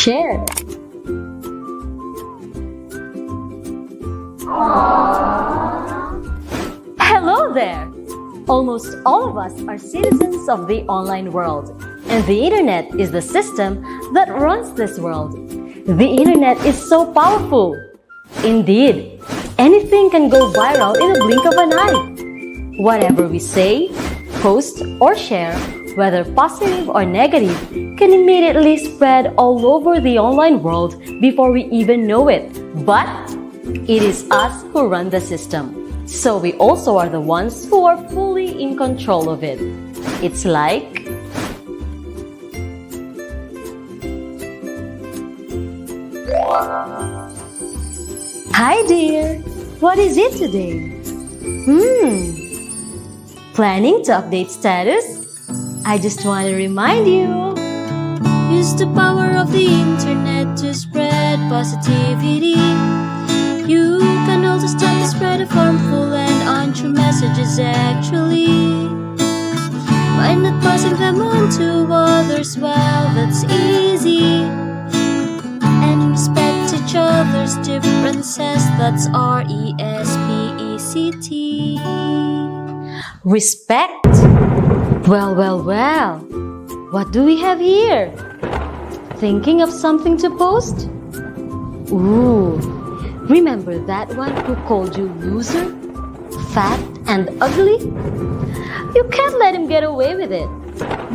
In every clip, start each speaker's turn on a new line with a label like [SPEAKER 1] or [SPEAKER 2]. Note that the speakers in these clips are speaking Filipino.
[SPEAKER 1] Share. Hello there! Almost all of us are citizens of the online world, and the internet is the system that runs this world. The internet is so powerful. Indeed, anything can go viral in a blink of an eye. Whatever we say, post, or share, whether positive or negative, can immediately spread all over the online world before we even know it. But it is us who run the system. So we also are the ones who are fully in control of it. It's like hi dear, what is it today? Planning to update status? I just want to remind you.
[SPEAKER 2] Use the power of the internet to spread positivity. You can also stop the spread of harmful and untrue messages actually. By not passing them on to others, well, that's easy. And respect each other's differences, that's RESPECT.
[SPEAKER 1] Respect? Well. What do we have here? Thinking of something to post? Ooh, remember that one who called you loser, fat, and ugly? You can't let him get away with it.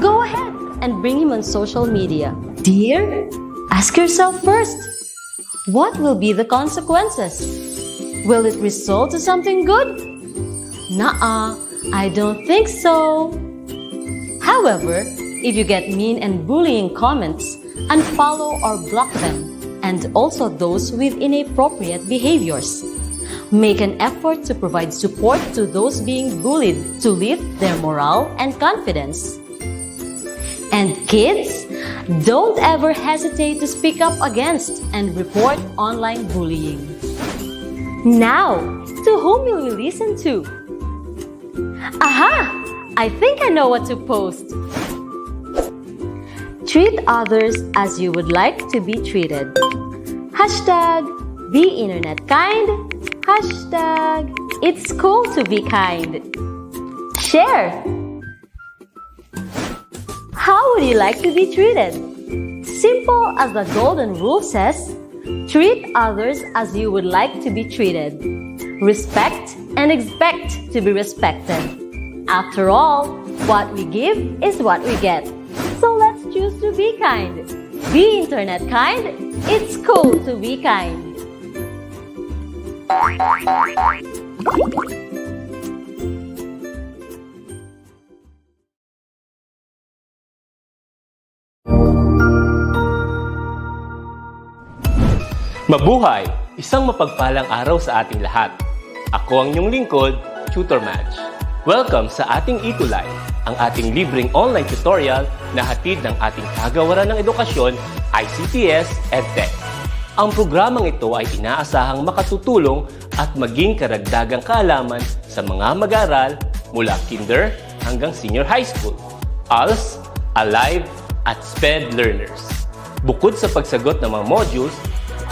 [SPEAKER 1] Go ahead and bring him on social media. Dear, ask yourself first, what will be the consequences? Will it result to something good? Nuh-uh, I don't think so. However, if you get mean and bullying comments, unfollow or block them, and also those with inappropriate behaviors. Make an effort to provide support to those being bullied to lift their morale and confidence. And kids, don't ever hesitate to speak up against and report online bullying. Now, to whom will we listen to? Aha! I think I know what to post. Treat others as you would like to be treated. Hashtag be internet kind. Hashtag it's cool to be kind. Share. How would you like to be treated? Simple as the golden rule says, treat others as you would like to be treated. Respect and expect to be respected. After all, what we give is what we get. So let's choose to be kind. Be internet kind. It's cool to be kind.
[SPEAKER 3] Mabuhay! Isang mapagpalang araw sa ating lahat. Ako ang inyong lingkod, Tutor Madge. Welcome sa ating ETUlay, ang ating libreng online tutorial na hatid ng ating kagawaran ng edukasyon, ICTS EdTech. Ang programang ito ay inaasahang makatutulong at maging karagdagang kaalaman sa mga mag-aaral mula kinder hanggang senior high school, ALS, Alive, at SPED learners. Bukod sa pagsagot ng mga modules,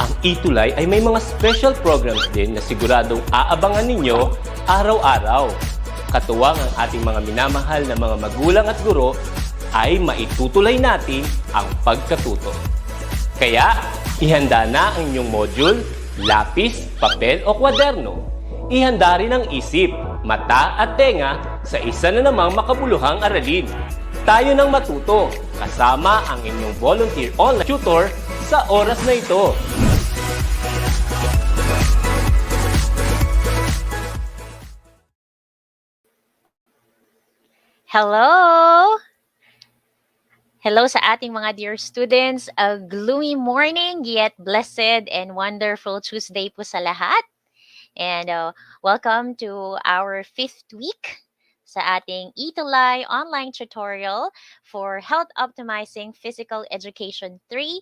[SPEAKER 3] ang ETUlay ay may mga special programs din na siguradong aabangan ninyo araw-araw. Katuwang ang ating mga minamahal na mga magulang at guro ay maitutulay natin ang pagkatuto. Kaya, ihanda na ang inyong module, lapis, papel o kwaderno. Ihanda rin ang isip, mata at tenga sa isa na namang makabuluhang aralin. Tayo nang matuto kasama ang inyong volunteer online tutor sa oras na ito.
[SPEAKER 4] Hello! Hello sa ating mga dear students. A gloomy morning, yet blessed and wonderful Tuesday po sa lahat. And welcome to our 5th week sa ating ETUlay online tutorial for Health Optimizing Physical Education 3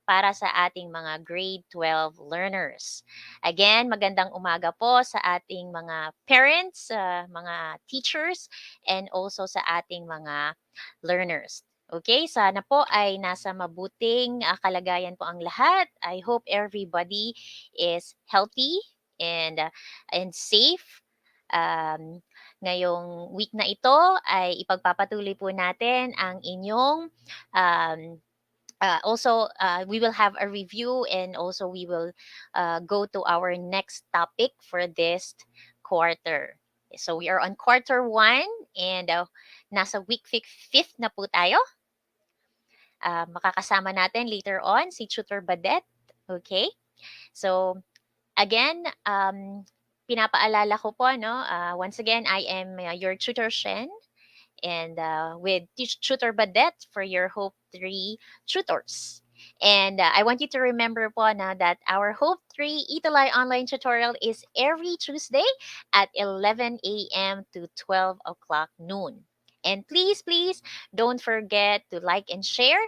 [SPEAKER 4] para sa ating mga grade 12 learners. Again, magandang umaga po sa ating mga parents, mga teachers, and also sa ating mga learners. Okay, sana po ay nasa mabuting kalagayan po ang lahat. I hope everybody is healthy and safe. Ngayong week na ito ay ipagpapatuloy po natin ang inyong um, also we will have a review, and also we will go to our next topic for this quarter. So we are on quarter 1, and nasa week fifth na po tayo. Makakasama natin later on si Tutor Badet. Okay? So, again, pinapaalala ko po, no? Once again, I am your tutor Shen, and with Tutor Badet for your Hope 3 tutors. And I want you to remember po na that our Hope 3 ETUlay online tutorial is every Tuesday at 11 a.m. to 12 o'clock noon. And please, please don't forget to like and share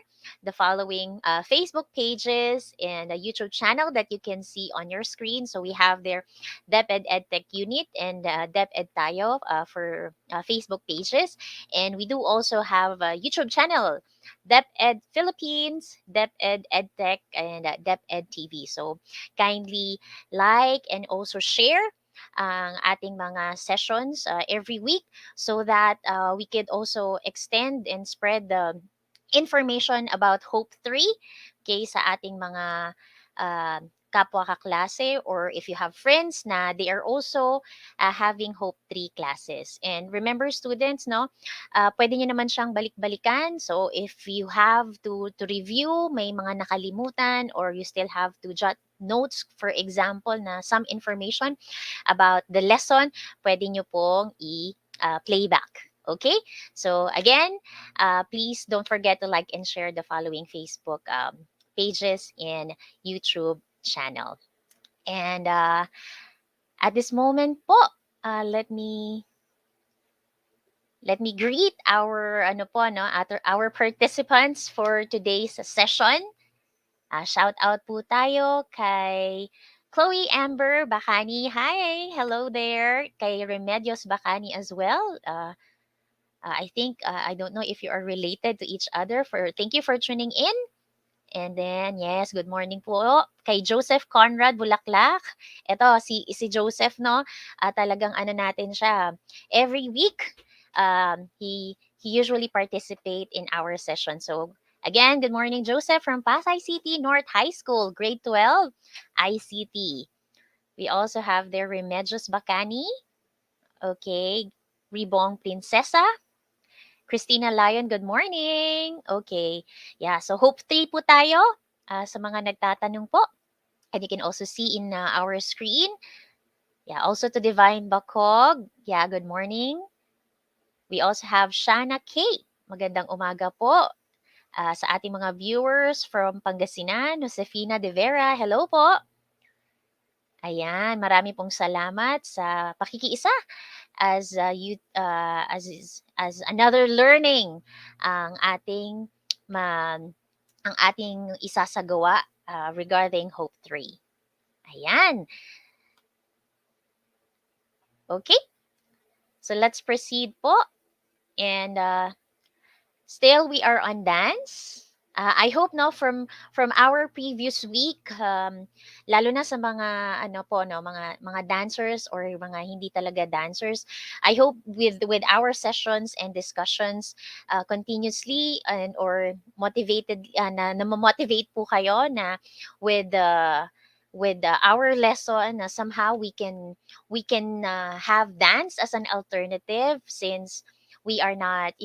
[SPEAKER 4] the following Facebook pages and a YouTube channel that you can see on your screen. So we have there DepEd EdTech Unit and DepEd Tayo for Facebook pages. And we do also have a YouTube channel, DepEd Philippines, DepEd EdTech, and DepEd TV. So kindly like and also share ang ating mga sessions every week, so that we could also extend and spread the information about Hope 3, okay, sa ating mga uh, kapwa kaklase, or if you have friends na they are also having Hope 3 classes. And remember, students, no, pwede nyo naman siyang balik-balikan. So if you have to review, may mga nakalimutan, or you still have to jot notes, for example, na some information about the lesson, pwede nyo pong i-playback. Okay? So again, please don't forget to like and share the following Facebook pages and YouTube channel. And at this moment po, let me greet our our participants for today's session. Shout out po tayo kay Chloe Amber Bacani. Hi, hello there. Kay Remedios Bacani as well. I think I don't know if you are related to each other. Thank you for tuning in. And then yes, good morning po kay Joseph Conrad Bulaklak. Ito si Joseph, no. Talagang ano natin siya. Every week he usually participate in our session. So again, good morning Joseph from Pasay City North High School, grade 12 ICT. We also have there Remedios Bacani. Okay, Ribong Prinsesa. Christina Lyon, good morning. Okay. Yeah, so Hope 3 po tayo sa mga nagtatanong po. And you can also see in our screen. Yeah, also to Divine Bakog. Yeah, good morning. We also have Shana K. Magandang umaga po. Sa ating mga viewers from Pangasinan, Josefina De Vera, hello po. Ayan, marami pong salamat sa pakikiisa as another learning ang ating ang ating isasagawa regarding Hope 3. Ayan. Okay. So let's proceed po. And still we are on dance. I hope no from our previous week, lalo na sa mga mga dancers or mga hindi talaga dancers, I hope with our sessions and discussions continuously and or motivated na motivate po kayo na with our lesson na somehow we can have dance as an alternative, since we are not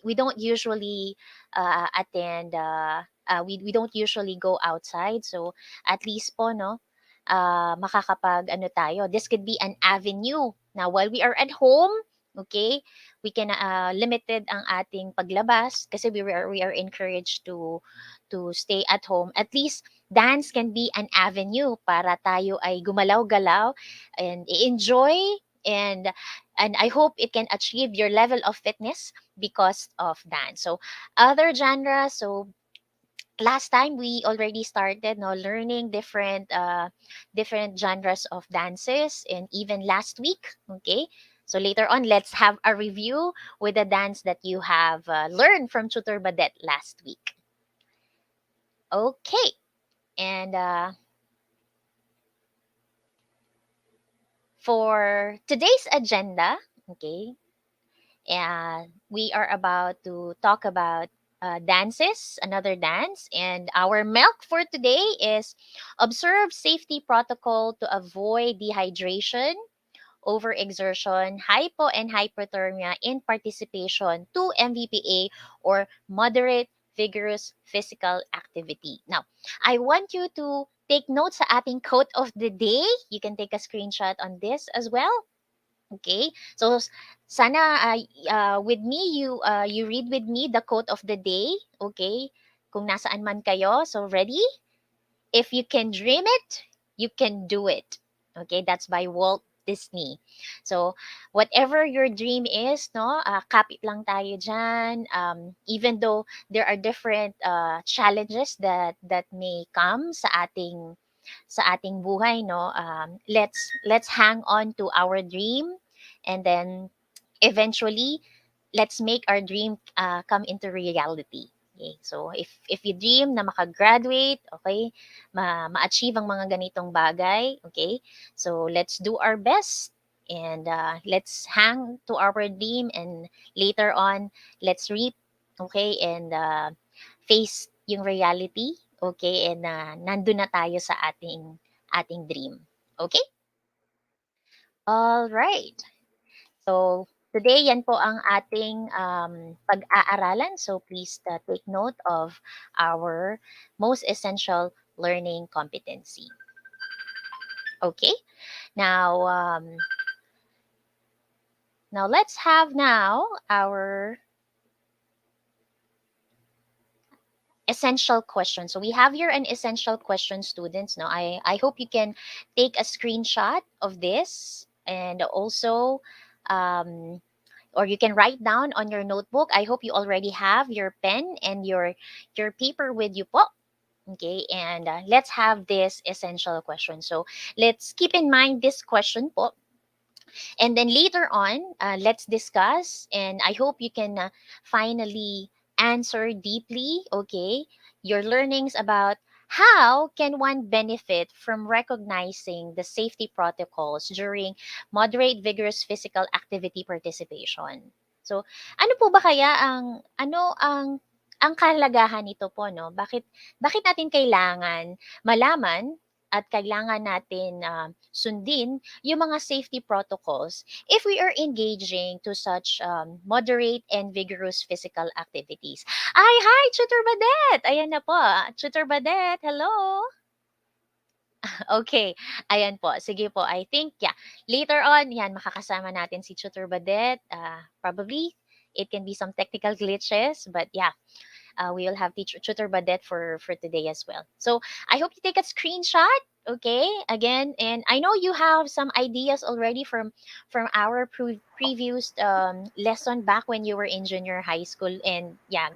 [SPEAKER 4] we don't usually attend we don't usually go outside. So at least po no makakapag tayo, this could be an avenue na while we are at home. Okay, we can limited ang ating paglabas kasi we are encouraged to stay at home. At least dance can be an avenue para tayo ay gumalaw-galaw and enjoy, and I hope it can achieve your level of fitness because of dance. So other genres, so last time we already started learning different different genres of dances, and even last week, okay, So later on, let's have a review with the dance that you have learned from Tutor Badet last week. Okay, and for today's agenda, okay, we are about to talk about dances, another dance, and our milk for today is observe safety protocol to avoid dehydration, overexertion, hypo and hyperthermia in participation to MVPA or moderate vigorous physical activity. Now, I want you to take notes sa ating quote of the day. You can take a screenshot on this as well. Okay? So sana with me you read with me the quote of the day, okay? Kung nasaan man kayo. So ready? If you can dream it, you can do it. Okay, that's by Walt Disney. So, whatever your dream is, no, kapit lang tayo dyan. Even though there are different challenges that may come sa ating buhay, no, let's hang on to our dream, and then eventually let's make our dream come into reality. Okay? So if you dream na makagraduate, okay, ma-achieve ang mga ganitong bagay, okay? So let's do our best, and let's hang to our dream, and later on let's reap, okay, and face yung reality, okay, and nandun na tayo sa ating dream. Okay? All right. So, today yan po ang ating pag-aaralan. So, please take note of our most essential learning competency. Okay? Now, now let's have now our essential question. So we have here an essential question, students. Now, I hope you can take a screenshot of this, and also or you can write down on your notebook. I hope you already have your pen and your paper with you po. Okay, and let's have this essential question. So let's keep in mind this question po. And then later on, let's discuss, and I hope you can finally answer deeply, okay, your learnings about how can one benefit from recognizing the safety protocols during moderate vigorous physical activity participation. So, ano po ba kaya ang kahalagahan nito po, no? Bakit natin kailangan malaman at kailangan natin sundin yung mga safety protocols if we are engaging to such moderate and vigorous physical activities. Ay, hi, Tutor Badet! Ayan na po. Tutor Badet, hello! Okay, ayan po. Sige po, I think, yeah. Later on, yan, makakasama natin si Tutor Badet. Probably, it can be some technical glitches, but yeah. We will have teacher Tutor Badet for today as well. So I hope you take a screenshot, okay? Again, and I know you have some ideas already from our previous lesson back when you were in junior high school, and yeah,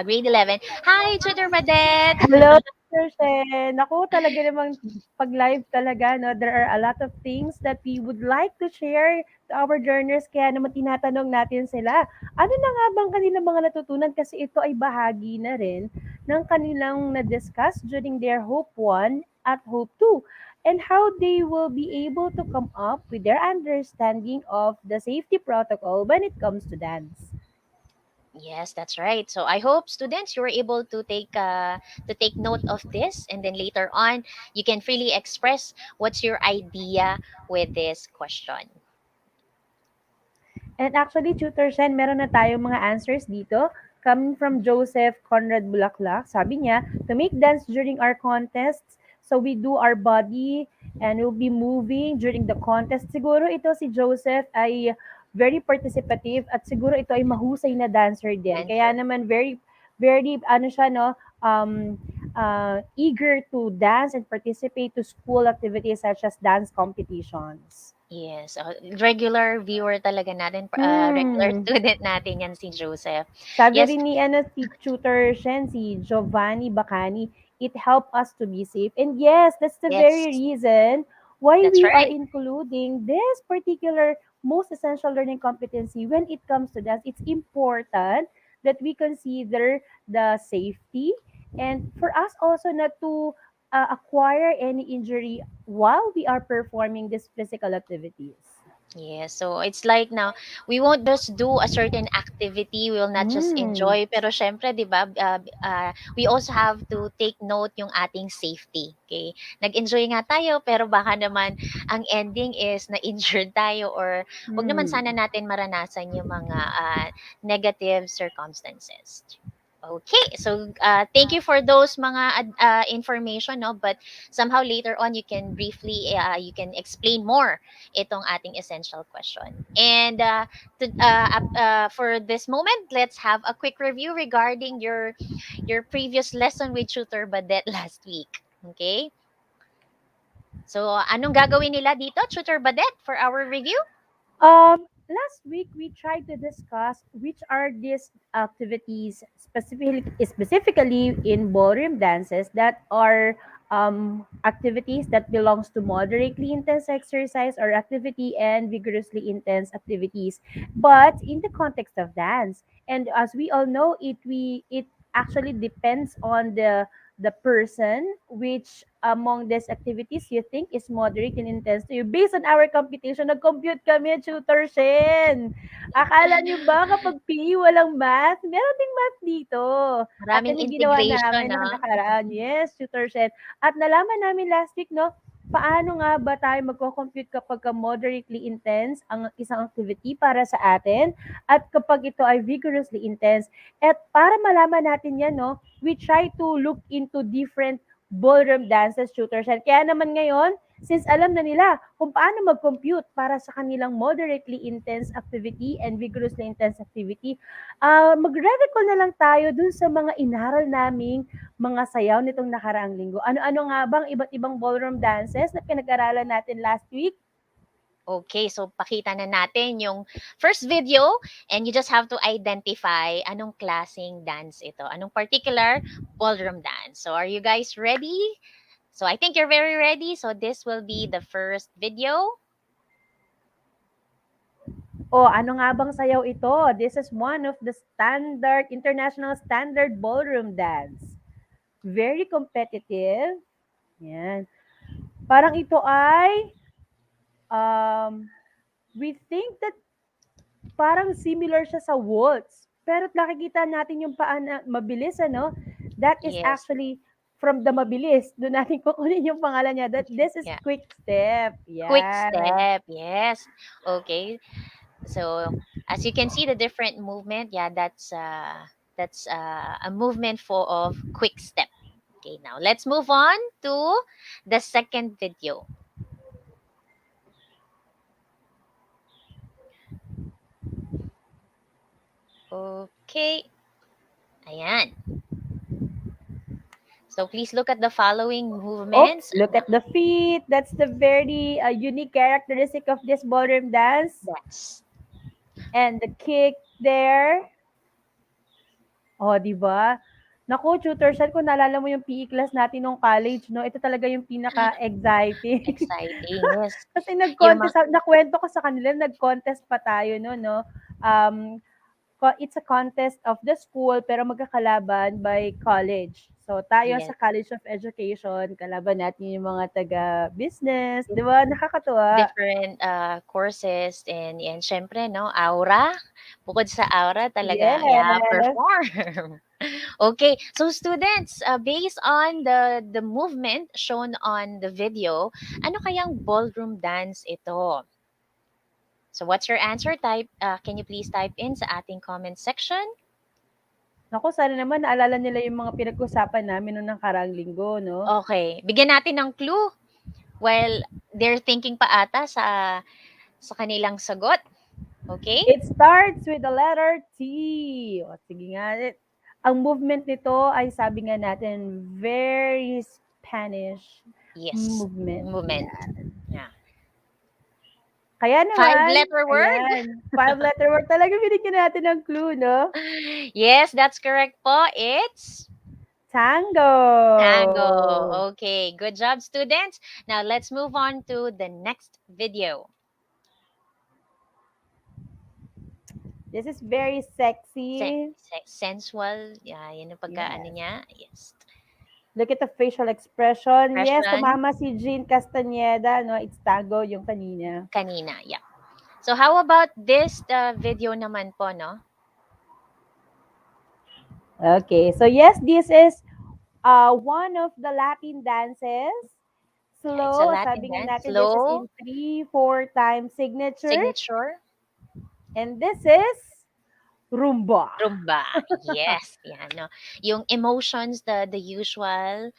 [SPEAKER 4] grade 11. Hi, Tutor Badet.
[SPEAKER 5] Hello, Sir Shen. Naku, talaga namang pag-live talaga, no, there are a lot of things that we would like to share to our learners. Kaya naman tinatanong natin sila, ano na nga bang kanilang mga natutunan? Kasi ito ay bahagi na rin ng kanilang na-discuss during their Hope 1 at Hope 2, and how they will be able to come up with their understanding of the safety protocol when it comes to dance.
[SPEAKER 4] Yes, that's right. So I hope students you were able to take note of this, and then later on you can freely express what's your idea with this question.
[SPEAKER 5] And actually, Tutor Shen, meron na tayong mga answers dito. Coming from Joseph Conrad Bulaklak, sabi niya, to make dance during our contests, so we do our body and we'll be moving during the contest. Siguro ito si Joseph ay very participative at siguro ito ay mahusay na dancer din. Kaya naman very ano siya, no, eager to dance and participate to school activities such as dance competitions.
[SPEAKER 4] Yes, regular viewer talaga natin, regular student natin yan si Joseph.
[SPEAKER 5] Sabi
[SPEAKER 4] Yes.
[SPEAKER 5] rin ni si Tutor Shen, si Giovanni Bacani, it helped us to be safe. And yes, that's the very
[SPEAKER 4] Yes.
[SPEAKER 5] reason why
[SPEAKER 4] That's
[SPEAKER 5] we are
[SPEAKER 4] right.
[SPEAKER 5] including this particular most essential learning competency when it comes to dance. It's important that we consider the safety and for us also not to acquire any injury while we are performing these physical activities.
[SPEAKER 4] Yeah, so it's like now we won't just do a certain activity, we will not just
[SPEAKER 5] Mm.
[SPEAKER 4] enjoy, pero syempre 'di ba, we also have to take note yung ating safety. Okay? Nag-enjoy nga tayo pero baka naman ang ending is na-injured tayo or wag naman
[SPEAKER 5] Mm.
[SPEAKER 4] sana natin maranasan yung mga negative circumstances. Okay, so thank you for those mga information, no, but somehow later on you can briefly you can explain more itong ating essential question. And for this moment, let's have a quick review regarding your previous lesson with Tutor Badet last week. Okay? So, anong gagawin nila dito, Tutor Badet, for our review?
[SPEAKER 5] Last week we tried to discuss which are these activities specifically in ballroom dances that are activities that belongs to moderately intense exercise or activity and vigorously intense activities, but in the context of dance. And as we all know, it actually depends on the person which among these activities you think is moderate and intense to you. Based on our computation, nag-compute kami, Tutor Shen. Akala niyo ba kapag PE walang math? Meron ding math dito. At
[SPEAKER 4] Maraming
[SPEAKER 5] yan yung ginawa
[SPEAKER 4] integration,
[SPEAKER 5] namin
[SPEAKER 4] no?
[SPEAKER 5] nung nakaraan. Yes, Tutor Shen. At nalaman namin last week, no, paano nga ba tayo magko-compute kapag moderately intense ang isang activity para sa atin at kapag ito ay vigorously intense. At para malaman natin yan, no, we try to look into different ballroom dances, tutors. And kaya naman ngayon, since alam na nila kung paano mag-compute para sa kanilang moderately intense activity and vigorously intense activity, magre-recall na lang tayo dun sa mga inaral naming mga sayaw nitong nakaraang linggo. Ano-ano nga bang iba't ibang ballroom dances na pinag-aralan natin last week?
[SPEAKER 4] Okay, so pakita na natin yung first video and you just have to identify anong klaseng dance ito. Anong particular ballroom dance. So are you guys ready? So I think you're very ready. So this will be the first video.
[SPEAKER 5] O ano nga bang sayaw ito? This is one of the international standard ballroom dance. Very competitive. Yan. Parang ito ay, we think that parang similar siya sa waltz. Pero nakikita natin yung paa na mabilis, ano? That is
[SPEAKER 4] Yes.
[SPEAKER 5] actually from the mabilis. Doon natin kukunin yung pangalan niya. This is
[SPEAKER 4] Yeah.
[SPEAKER 5] quick step.
[SPEAKER 4] Quick
[SPEAKER 5] Yan.
[SPEAKER 4] step. Yes. Okay. So as you can see the different movement, yeah, that's a movement for of quick step. Okay, now let's move on to the second video. Okay. Ayan. So please look at the following
[SPEAKER 5] Oops,
[SPEAKER 4] movements.
[SPEAKER 5] look at the feet. That's the very unique characteristic of this ballroom dance.
[SPEAKER 4] That's
[SPEAKER 5] And the kick there. Oh, di ba? Naku, tutor Shad, kung naalala mo yung PE class natin nung college, no? Ito talaga yung pinaka-exciting.
[SPEAKER 4] exciting. Yes.
[SPEAKER 5] Kasi
[SPEAKER 4] Yung
[SPEAKER 5] nag-contest, nakwento ko sa kanila, nag-contest pa tayo, no? Um, it's a contest of the school, pero magkakalaban by college. So, tayo
[SPEAKER 4] yes,
[SPEAKER 5] sa College of Education, kalaban natin yung mga taga-business, di ba? Nakakatuwa.
[SPEAKER 4] different courses and syempre no, aura. Bukod sa aura talaga, yeah,
[SPEAKER 5] Yes.
[SPEAKER 4] perform. Okay, so students, based on the movement shown on the video, ano kayang ballroom dance ito? So what's your answer? Can you please type in sa ating comment section?
[SPEAKER 5] Naku, sana naman naalala nila yung mga pinag-usapan namin nung nakaraang linggo, no?
[SPEAKER 4] Okay, bigyan natin ng clue. Well, they're thinking pa ata sa kanilang sagot. Okay?
[SPEAKER 5] It starts with the letter T. O, sige nga. Ang movement nito ay sabi nga natin, very Spanish
[SPEAKER 4] Yes.
[SPEAKER 5] movement.
[SPEAKER 4] Movement.
[SPEAKER 5] Yan.
[SPEAKER 4] Yeah.
[SPEAKER 5] Kaya naman,
[SPEAKER 4] 5-letter word?
[SPEAKER 5] ayan, 5-letter word. Talaga binigyan natin ng clue, no?
[SPEAKER 4] Yes, that's correct po. It's
[SPEAKER 5] Tango.
[SPEAKER 4] tango. Okay, good job, students. Now let's move on to the next video.
[SPEAKER 5] This is very sexy.
[SPEAKER 4] Sensual. Yeah, yun yung pagka-ano
[SPEAKER 5] Yes.
[SPEAKER 4] niya. Yes.
[SPEAKER 5] Look at the facial expression. Yes,
[SPEAKER 4] Impression.
[SPEAKER 5] tumama si Jean Castañeda, no? It's tango yung kanina.
[SPEAKER 4] Kanina. Yeah. So, how about this video naman po, no?
[SPEAKER 5] Okay, so yes, this is one of the Latin dances.
[SPEAKER 4] Yeah, it's a
[SPEAKER 5] Slow,
[SPEAKER 4] Latin
[SPEAKER 5] sabi nga
[SPEAKER 4] dance.
[SPEAKER 5] natin, this is
[SPEAKER 4] Slow.
[SPEAKER 5] in 3-4 time signature.
[SPEAKER 4] Signature.
[SPEAKER 5] And this is rumba.
[SPEAKER 4] Rumba. Yes. Yeah, no. Yung emotions, the usual,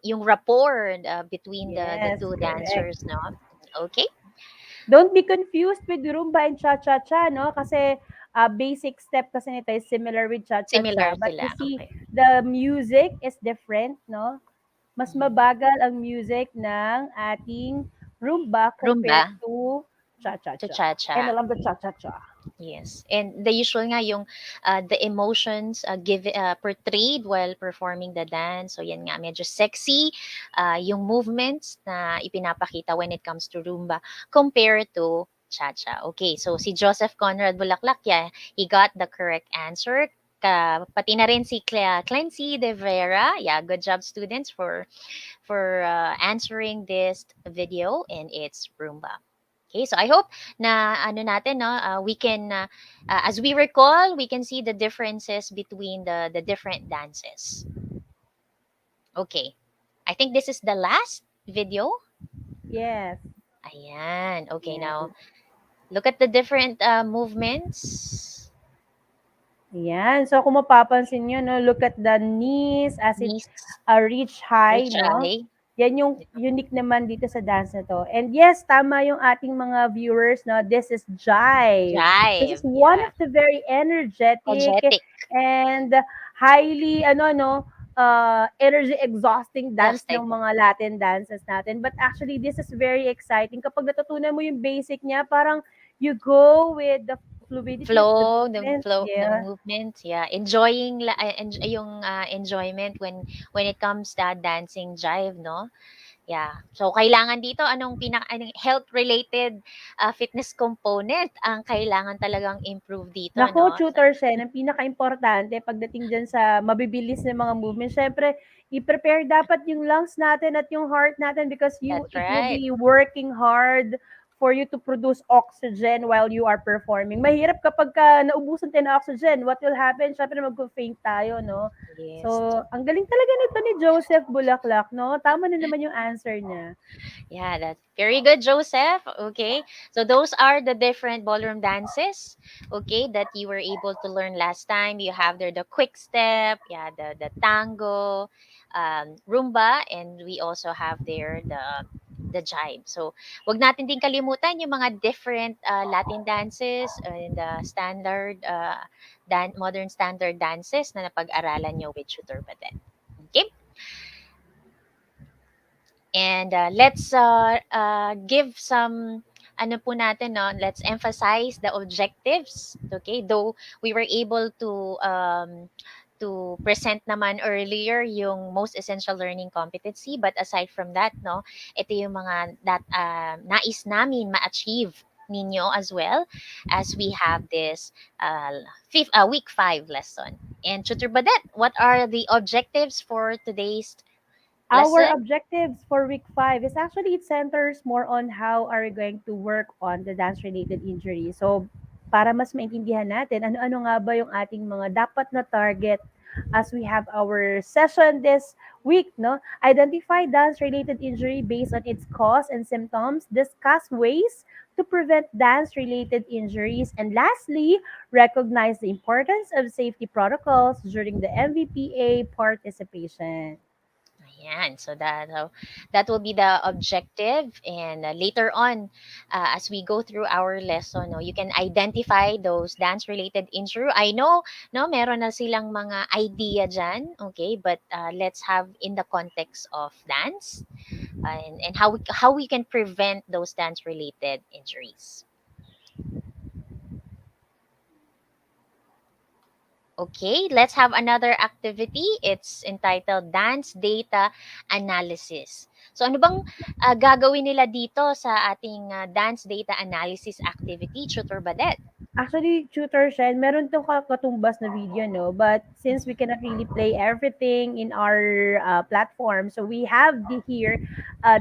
[SPEAKER 4] yung rapport between the
[SPEAKER 5] Yes,
[SPEAKER 4] two
[SPEAKER 5] correct.
[SPEAKER 4] dancers, no? Okay.
[SPEAKER 5] Don't be confused with rumba and cha-cha-cha, no? Kasi basic step kasi nito is similar with
[SPEAKER 4] Similar
[SPEAKER 5] cha-cha-cha. But
[SPEAKER 4] sila.
[SPEAKER 5] you see,
[SPEAKER 4] Okay.
[SPEAKER 5] the music is different, no? Mas
[SPEAKER 4] Mhm.
[SPEAKER 5] mabagal ang music ng ating rumba compared
[SPEAKER 4] Rumba
[SPEAKER 5] to
[SPEAKER 4] to
[SPEAKER 5] cha-cha-cha. And
[SPEAKER 4] cha-cha.
[SPEAKER 5] I love the cha-cha-cha.
[SPEAKER 4] Yes. And the usual nga yung the emotions portrayed while performing the dance. So yan nga medyo sexy yung movements na ipinapakita when it comes to rumba compared to cha-cha. Okay. So si Joseph Conrad Bulaklak, yeah, he got the correct answer. Pati na rin si Clancy De Vera. Yeah, good job students for answering this video, and it's rumba. Okay, so I hope na ano natin no, we can as we recall, we can see the differences between the different dances. Okay. I think this is the last video.
[SPEAKER 5] Yes.
[SPEAKER 4] Ayan. Okay, now
[SPEAKER 5] Yes.
[SPEAKER 4] look at the different movements.
[SPEAKER 5] Ayan. So, kung mapapansin nyo, no, look at the knees as it
[SPEAKER 4] Knees,
[SPEAKER 5] reach high,
[SPEAKER 4] reach
[SPEAKER 5] no?
[SPEAKER 4] eye,
[SPEAKER 5] Yan yung unique naman dito sa dance na to. And yes, tama yung ating mga viewers, no? This is jive. This is
[SPEAKER 4] jive.
[SPEAKER 5] one
[SPEAKER 4] Yeah.
[SPEAKER 5] of the very energetic
[SPEAKER 4] Energetic.
[SPEAKER 5] and highly, energy exhausting dance ng
[SPEAKER 4] Exhausting.
[SPEAKER 5] mga Latin dances natin. But actually, this is very exciting. Kapag natutunan mo yung basic niya, parang you go with the fluidity of the movement.
[SPEAKER 4] The
[SPEAKER 5] Yeah.
[SPEAKER 4] movement, yeah, enjoying yung enjoyment when it comes to dancing jive, no? Yeah. So kailangan dito anong health related fitness component ang kailangan talagang improve dito,
[SPEAKER 5] Naku,
[SPEAKER 4] no? So,
[SPEAKER 5] tutor Sen, ang pinakaimportante pagdating diyan sa mabibilis na mga movements, siyempre i-prepare dapat yung lungs natin at yung heart natin because
[SPEAKER 4] that's
[SPEAKER 5] it will
[SPEAKER 4] right.
[SPEAKER 5] be working hard for you to produce oxygen while you are performing. Mahirap kapag naubusan tayo ng oxygen, what will happen? Siyempre magko-faint tayo, no?
[SPEAKER 4] Yes.
[SPEAKER 5] So, ang galing talaga nito ni Joseph Bulaklak, no? Tama na naman yung answer niya.
[SPEAKER 4] Yeah, that's very good, Joseph. Okay. So those are the different ballroom dances, okay, that you were able to learn last time. You have there the quick step, yeah, the tango, rumba, and we also have there the jive. So, wag natin din kalimutan yung mga different Latin dances and the standard modern standard dances na napag-aralan nyo with Tutor Padet. Okay? And let's give some ano po natin no, let's emphasize the objectives. Okay, though we were able to present naman earlier yung most essential learning competency, but aside from that no, ito yung mga that nais namin ma-achieve ninyo as well as we have this week 5 lesson. And Tutor Badet, what are the objectives for today's
[SPEAKER 5] Our
[SPEAKER 4] lesson?
[SPEAKER 5] objectives for week 5 is actually it centers more on how are we going to work on the dance related injury. So, para mas maintindihan natin ano-ano nga ba yung ating mga dapat na target as we have our session this week, no? Identify dance related injury based on its cause and symptoms, discuss ways to prevent dance related injuries, and lastly, recognize the importance of safety protocols during the MVPA participation.
[SPEAKER 4] Ayan. So that will be the objective. And later on, as we go through our lesson, no, you can identify those dance-related injury. I know, no, meron na silang mga idea dyan, okay? But let's have in the context of dance and how we can prevent those dance-related injuries. Okay, let's have another activity. It's entitled Dance Data Analysis. So ano bang gagawin nila dito sa ating dance data analysis activity, Tutor Badet?
[SPEAKER 5] Actually, Tutor Shen, meron tong katumbas na video, no? But since we cannot really play everything in our platform, so we have here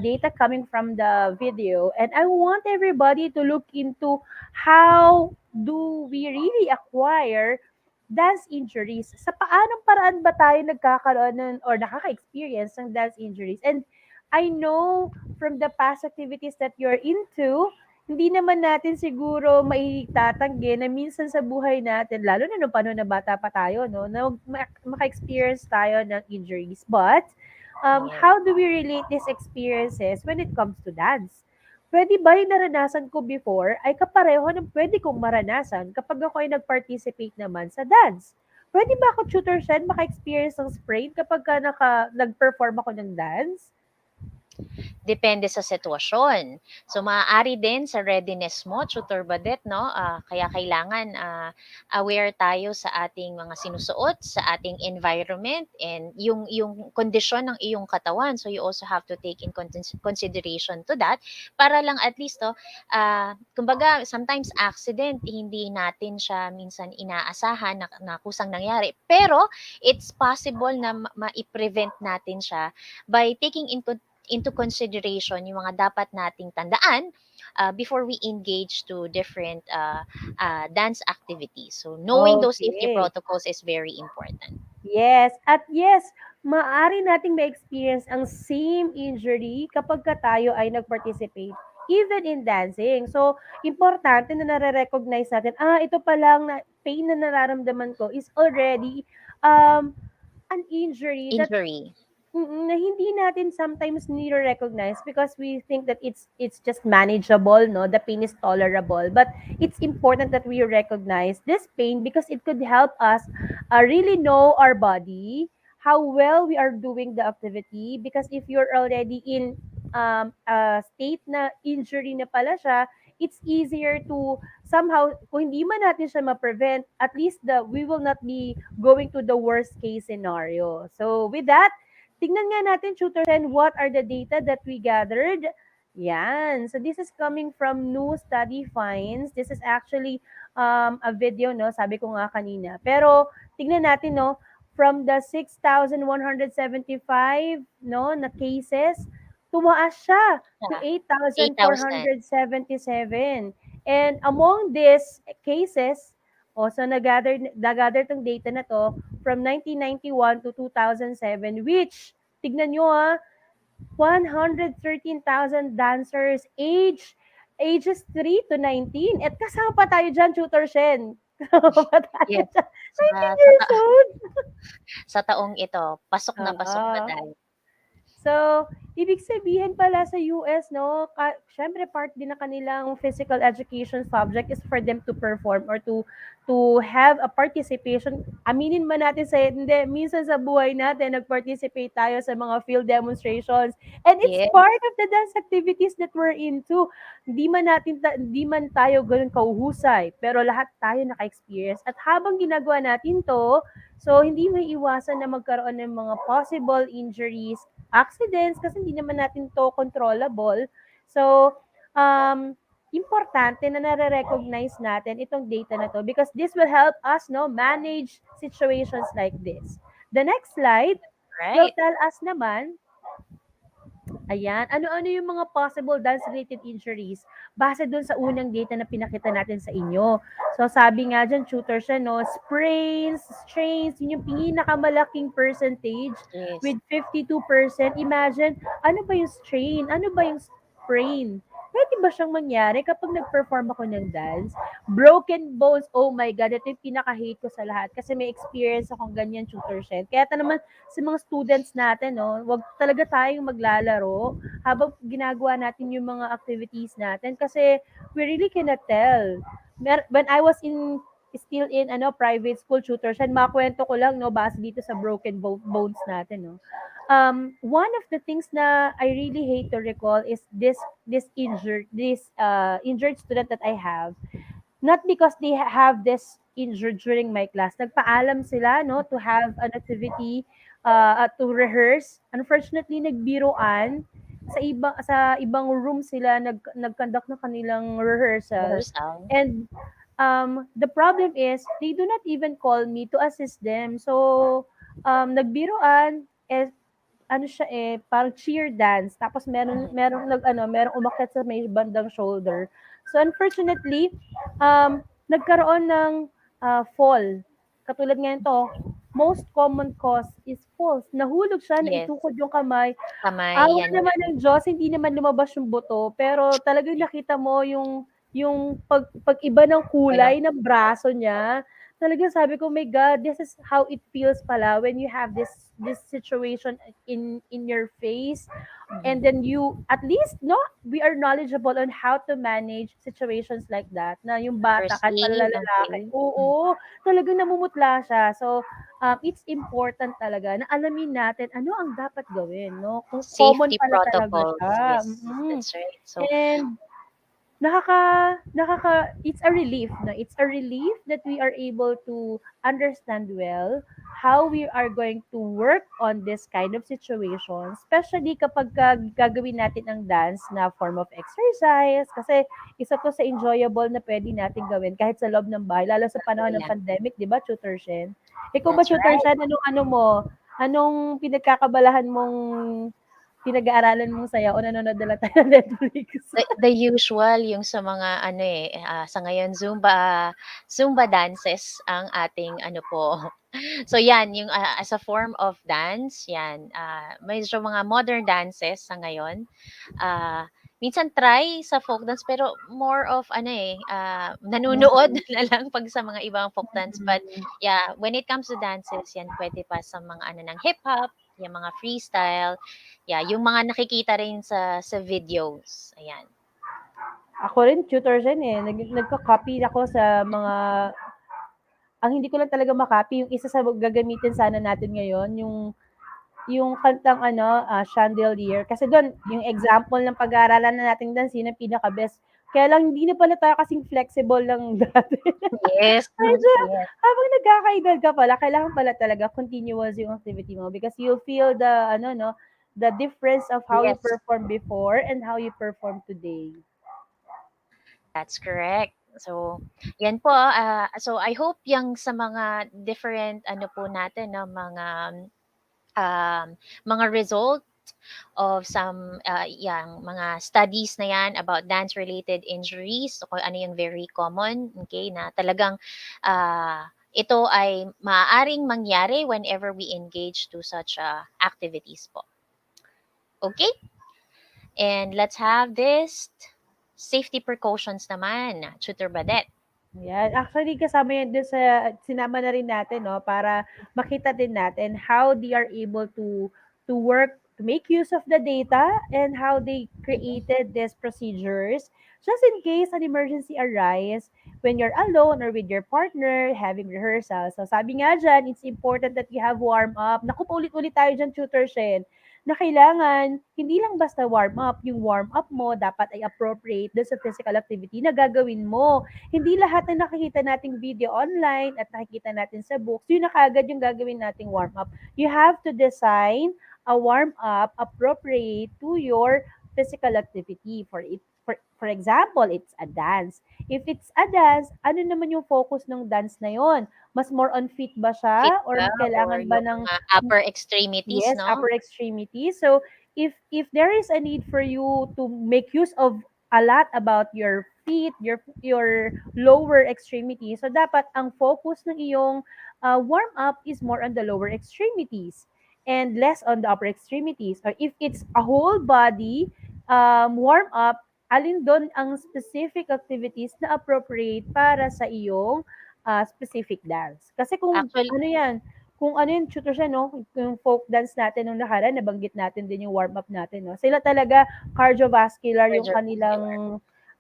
[SPEAKER 5] data coming from the video. And I want everybody to look into how do we really acquire dance injuries. Sa paanong paraan ba tayo nagkakaroon ng, or nakaka-experience ng dance injuries? And I know from the past activities that you're into, hindi naman natin siguro maitatanggi na minsan sa buhay natin, lalo na nung panahon na bata pa tayo, no, na maka-experience tayo ng injuries. But,
[SPEAKER 4] Yes.
[SPEAKER 5] how do we relate these experiences when it comes to dance? Pwede ba yung naranasan ko before ay kapareho ng pwede kong maranasan kapag ako ay nag-participate naman sa dance? Pwede ba ako, Tutor Shen, maka-experience ng sprain kapag nag-perform ako ng dance?
[SPEAKER 4] Depende sa sitwasyon. So, maaari din sa readiness mo, tutor Badet, no? Kaya kailangan aware tayo sa ating mga sinusuot, sa ating environment, and yung kondisyon ng iyong katawan. So, you also have to take in consideration to that para lang at least, kumbaga, sometimes accident, hindi natin siya minsan inaasahan na kusang nangyari. Pero, it's possible na ma-prevent natin siya by taking into consideration yung mga dapat nating tandaan before we engage to different dance activities. So knowing those safety
[SPEAKER 5] Okay.
[SPEAKER 4] protocols is very important.
[SPEAKER 5] Yes, at yes, maaari nating ma-experience ang same injury kapag tayo ay nag-participate even in dancing. So, importante na nare-recognize natin, ito pa lang na pain na nararamdaman ko is already um, an injury that
[SPEAKER 4] Injury.
[SPEAKER 5] Na hindi natin sometimes nire-recognize because we think that it's just manageable, no? The pain is tolerable. But it's important that we recognize this pain because it could help us really know our body, how well we are doing the activity. Because if you're already in a state na injury na pala siya, it's easier to somehow, kung hindi man natin siya ma-prevent, at least we will not be going to the worst case scenario. So with that, tignan nga natin, Tutor Sen, what are the data that we gathered? Yan. So this is coming from new study finds. This is actually a video, no? Sabi ko nga kanina. Pero tignan natin, no? From the 6,175, no, na cases, tumaas siya to
[SPEAKER 4] Yeah. 8,000.
[SPEAKER 5] 8,477. And among these cases, so nag-gather tong data na to from 1991 to 2007, which, tignan nyo 113,000 dancers ages 3 to 19. At kasama pa tayo dyan, Tutor Shen. Kasama pa tayo
[SPEAKER 4] Yes.
[SPEAKER 5] dyan.
[SPEAKER 4] Sa,
[SPEAKER 5] 19
[SPEAKER 4] sa,
[SPEAKER 5] years
[SPEAKER 4] ta-
[SPEAKER 5] old.
[SPEAKER 4] sa taong ito, pasok pa
[SPEAKER 5] Oo.
[SPEAKER 4] tayo.
[SPEAKER 5] So, ibig sabihin pala sa US, no, syempre part din na kanilang physical education subject is for them to perform or to have a participation. Aminin man natin sa hindi, minsan sa buhay natin, nag-participate tayo sa mga field demonstrations. And it's
[SPEAKER 4] Yes.
[SPEAKER 5] part of the dance activities that we're into. Hindi man tayo ganun kauhusay, pero lahat tayo naka-experience. At habang ginagawa natin to, so hindi may iwasan na magkaroon ng mga possible injuries, accidents, kasi hindi naman natin to controllable. So, importante na nare-recognize natin itong data na to because this will help us, no, manage situations like this. The next slide will
[SPEAKER 4] Right.
[SPEAKER 5] tell us naman, ayan, ano-ano yung mga possible dance-related injuries base dun sa unang data na pinakita natin sa inyo. So, sabi nga dyan, tutor siya, no, sprains, strains, yun yung pinakamalaking percentage
[SPEAKER 4] Yes.
[SPEAKER 5] with 52%. Imagine, ano ba yung strain? Ano ba yung sprain? Pwede ba siyang mangyari kapag nag-perform ako ng dance? Broken bones, oh my God, ito yung pinaka-hate ko sa lahat kasi may experience akong ganyan, tutor siya. Kaya naman, sa mga students natin, no, wag talaga tayong maglalaro habang ginagawa natin yung mga activities natin kasi we really cannot tell. When I was still in private school tuition, makwento ko lang, no, base dito sa broken bones natin, no. One of the things na I really hate to recall is this injured student that I have, not because they have this injured during my class. Nagpaalam sila, no, to have an activity, to rehearse. Unfortunately, nagbiruan sa ibang room sila nag-conduct ng kanilang rehearsals.
[SPEAKER 4] Rehearsal.
[SPEAKER 5] And The problem is they do not even call me to assist them. So, nagbiruan, eh, ano siya eh, parang cheer dance. Tapos
[SPEAKER 4] Mhm.
[SPEAKER 5] merong umakyat sa may bandang shoulder. So unfortunately, nagkaroon ng fall. Katulad nga ito, most common cause is falls. Nahulog siya,
[SPEAKER 4] Yes,
[SPEAKER 5] naitukod yung kamay.
[SPEAKER 4] kamay,
[SPEAKER 5] Awa
[SPEAKER 4] yan
[SPEAKER 5] naman
[SPEAKER 4] yun.
[SPEAKER 5] ng Diyos, hindi naman lumabas yung buto, pero talagang nakita mo yung pag-iba ng
[SPEAKER 4] Walang
[SPEAKER 5] kulay ng braso niya. Talagang sabi ko, my God, this is how it feels pala when you have this situation in your face, and
[SPEAKER 4] mhm.
[SPEAKER 5] then you at least no we are knowledgeable on how to manage situations like that, na yung bata
[SPEAKER 4] First
[SPEAKER 5] kahit pala
[SPEAKER 4] aid,
[SPEAKER 5] lalaki,
[SPEAKER 4] okay. Mhm.
[SPEAKER 5] oo, talagang namumutla siya. So it's important talaga na alamin natin ano ang dapat gawin, no, kung common
[SPEAKER 4] Safety
[SPEAKER 5] pala talaga
[SPEAKER 4] protocols,
[SPEAKER 5] siya.
[SPEAKER 4] yes, that's right. So,
[SPEAKER 5] And it's a relief, no? It's a relief that we are able to understand well how we are going to work on this kind of situation, especially kapag gagawin natin ang dance na form of exercise, kasi isa to sa enjoyable na pwede natin gawin kahit sa loob ng bahay, lalo sa panahon ng
[SPEAKER 4] yeah,
[SPEAKER 5] pandemic, di ba, Tutor Shen? Ikaw ba,
[SPEAKER 4] that's
[SPEAKER 5] Tutor
[SPEAKER 4] right.
[SPEAKER 5] Shen, anong pinagkakabalahan mong pinag-aaralan mong sayaw o nanonood na lang tayo ng Netflix?
[SPEAKER 4] The usual yung sa mga ano, sa ngayon Zumba dances ang ating ano po. So yan yung, as a form of dance, yan, medyo mga modern dances sa ngayon. Minsan try sa folk dance pero more of ano, nanonood na lang 'pag sa mga ibang folk dance. But yeah, when it comes to dances, yan puwede pa sa mga ano ng hip-hop, yung mga freestyle, yeah, yung mga nakikita rin sa videos, ayan.
[SPEAKER 5] Ako rin tutor din, eh, nagko-copy ako sa mga ang hindi ko lang talaga ma-copy yung isa sa gagamitin sana natin ngayon, yung kantang ano, Chandelier. Kasi dun, yung example ng pag-aaralan na natin dun, sino pinaka-best. Kaya lang hindi na pala tayo kasing flexible lang dati.
[SPEAKER 4] Yes,
[SPEAKER 5] Medyo
[SPEAKER 4] yes,
[SPEAKER 5] habang nagkaka-edad ka pala, kailangan pala talaga continuous yung activity mo because you'll feel the ano 'no, the difference of how you
[SPEAKER 4] yes,
[SPEAKER 5] perform before and how you perform today.
[SPEAKER 4] that's correct. So, yan po, so I hope yang sa mga different ano po natin 'no, um, mga result of some, yang mga studies na yan about dance-related injuries, so kung ano yung very common, okay, na talagang ito ay maaaring mangyari whenever we engage to such activities po. Okay? And let's have this safety precautions naman, Tutor Badet.
[SPEAKER 5] Yan. Actually, kasama yan dun sa sinama na rin natin, no, para makita din natin how they are able to work, to make use of the data and how they created these procedures just in case an emergency arise when you're alone or with your partner having rehearsal. So sabi nga dyan, it's important that you have warm up. Naku, paulit-ulit tayo dyan, Tutor Shen, na kailangan hindi lang basta warm up, yung warm up mo dapat ay appropriate doon sa physical activity na gagawin mo. Hindi lahat ng nakikita nating video online at nakikita natin sa books, yun na kagad yung gagawin nating warm up. You have to design a warm up appropriate to your physical activity. For example, it's a dance. If it's a dance, ano naman yung focus ng dance na yon? Mas more on fit ba
[SPEAKER 4] Fit
[SPEAKER 5] siya or
[SPEAKER 4] ba or
[SPEAKER 5] kailangan ba
[SPEAKER 4] yung
[SPEAKER 5] ng
[SPEAKER 4] mga upper extremities,
[SPEAKER 5] yes,
[SPEAKER 4] no?
[SPEAKER 5] upper extremity. So if there is a need for you to make use of a lot about your feet, your lower extremity, so dapat ang focus ng iyong warm up is more on the lower extremities and less on the upper extremities. Or if it's a whole body warm up, alin doon ang specific activities na appropriate para sa iyong specific dance. Kasi kung
[SPEAKER 4] Actually,
[SPEAKER 5] ano yan, kung ano yung tutor siya, no, yung folk dance natin nung nakaraan, nabanggit natin din yung warm up natin, no. Sila talaga cardiovascular yung
[SPEAKER 4] cardiovascular.
[SPEAKER 5] kanilang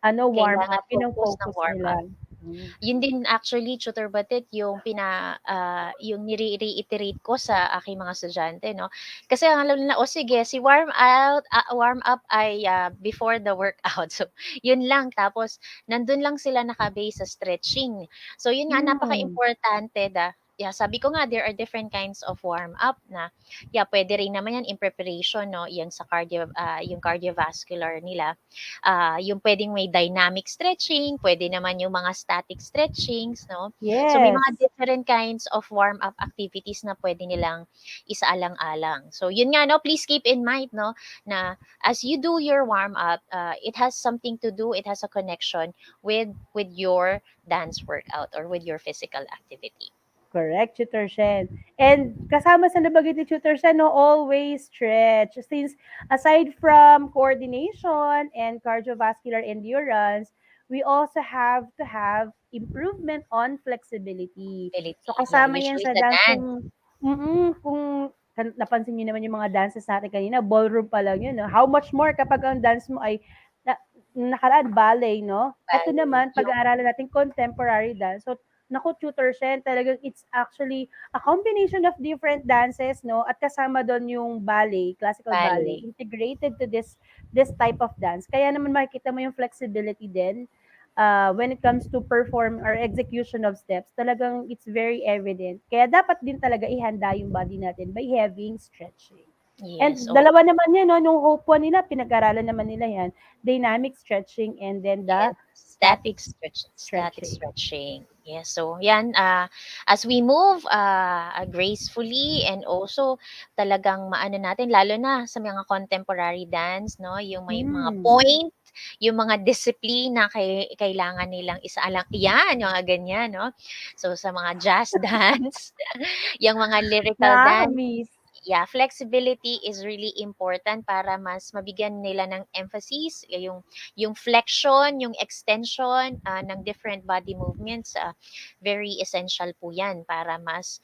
[SPEAKER 5] ano warm
[SPEAKER 4] Kailangan
[SPEAKER 5] up, yun ang
[SPEAKER 4] focus ng
[SPEAKER 5] focus
[SPEAKER 4] warm-up.
[SPEAKER 5] nila. Mm.
[SPEAKER 4] Yun din actually, Tutor Batet, yung nire-reiterate ko sa aking mga estudyante, no? Kasi ang alam nila, o sige, si warm up ay before the workout. So, yun lang. Tapos, nandun lang sila nakabase sa stretching. So, yun nga,
[SPEAKER 5] Mm.
[SPEAKER 4] napaka-importante yeah, sabi ko nga, there are different kinds of warm-up na, yeah, pwede rin naman yan in preparation, no? Yung sa yung cardiovascular nila. Yung pwedeng may dynamic stretching, pwede naman yung mga static stretchings, no? So may mga
[SPEAKER 5] Yes.
[SPEAKER 4] different kinds of warm-up activities na pwede nilang isaalang-alang. So yun nga, no, please keep in mind, no, na as you do your warm-up, it has something to do, it has a connection with your dance workout or with your physical activity.
[SPEAKER 5] Correct, Tutor Shen. And kasama sa nabanggit ni Tutor Shen, no, always stretch. Since aside from coordination and cardiovascular endurance, we also have to have improvement on flexibility.
[SPEAKER 4] Ability.
[SPEAKER 5] So
[SPEAKER 4] Yeah,
[SPEAKER 5] kasama yan
[SPEAKER 4] usually
[SPEAKER 5] sa
[SPEAKER 4] the
[SPEAKER 5] dance
[SPEAKER 4] dance.
[SPEAKER 5] kung napansin niyo naman yung mga dances natin kanina, ballroom pa lang yun, no? How much more kapag ang dance mo ay na, nakaraan ballet, no? Ito
[SPEAKER 4] Ballet.
[SPEAKER 5] naman, pag-aaralan natin contemporary dance. So, naku, Tutor Shen, talagang it's actually a combination of different dances, no? At kasama doon yung ballet, classical ballet,
[SPEAKER 4] Ballet.
[SPEAKER 5] integrated to this type of dance. Kaya naman makikita mo yung flexibility din when it comes to perform or execution of steps, talagang it's very evident. Kaya dapat din talaga ihanda yung body natin by having stretching.
[SPEAKER 4] Yes.
[SPEAKER 5] And
[SPEAKER 4] Oh,
[SPEAKER 5] dalawa naman yan, no? Nung Hope 1 nila, pinag-aralan naman nila yan, dynamic stretching and then the
[SPEAKER 4] yes.
[SPEAKER 5] static
[SPEAKER 4] Static
[SPEAKER 5] stretching.
[SPEAKER 4] stretching. Yes. So, yan, as we move gracefully and also talagang maano natin, lalo na sa mga contemporary dance, no? Yung may mga
[SPEAKER 5] Hmm.
[SPEAKER 4] point, yung mga discipline na kailangan nilang isaalang, yan, yung mga ganyan, no? So, sa mga jazz dance, yung mga lyrical dance,
[SPEAKER 5] Nakakamiss.
[SPEAKER 4] yeah, flexibility is really important para mas mabigyan nila ng emphasis, yung flexion, yung extension ng different body movements, very essential po 'yan para mas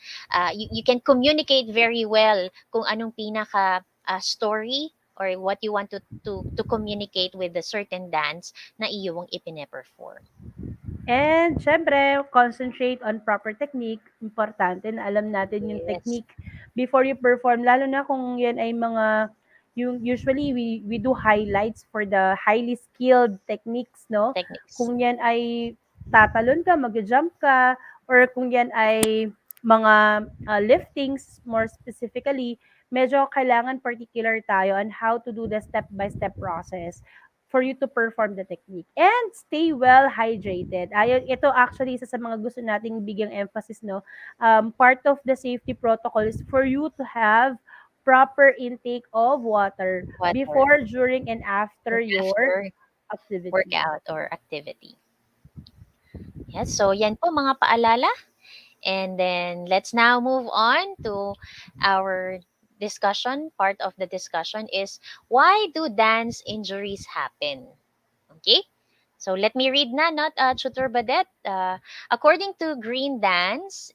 [SPEAKER 4] you can communicate very well kung anong pinaka story or what you want to communicate with the certain dance na iyong ipine-perform.
[SPEAKER 5] And syempre, concentrate on proper technique. Importante na alam natin yung
[SPEAKER 4] Yes,
[SPEAKER 5] technique before you perform. Lalo na kung yan ay mga, yung usually we do highlights for the highly skilled techniques, no?
[SPEAKER 4] techniques.
[SPEAKER 5] Kung yan ay tatalon ka, mag-jump ka, or kung yan ay mga liftings more specifically, medyo kailangan particular tayo on how to do the step-by-step process for you to perform the technique. And stay well hydrated. Ayun, ito actually isa sa mga gusto nating bigyang emphasis, no? Part of the safety protocol is for you to have proper intake of water
[SPEAKER 4] Water
[SPEAKER 5] before, during, and after your
[SPEAKER 4] after
[SPEAKER 5] activity.
[SPEAKER 4] workout or activity. Yes, so yan po mga paalala. And then let's now move on to our discussion. Part of the discussion is why do dance injuries happen? Okay? So let me read na, not Tutor Badet. According to Green Dance,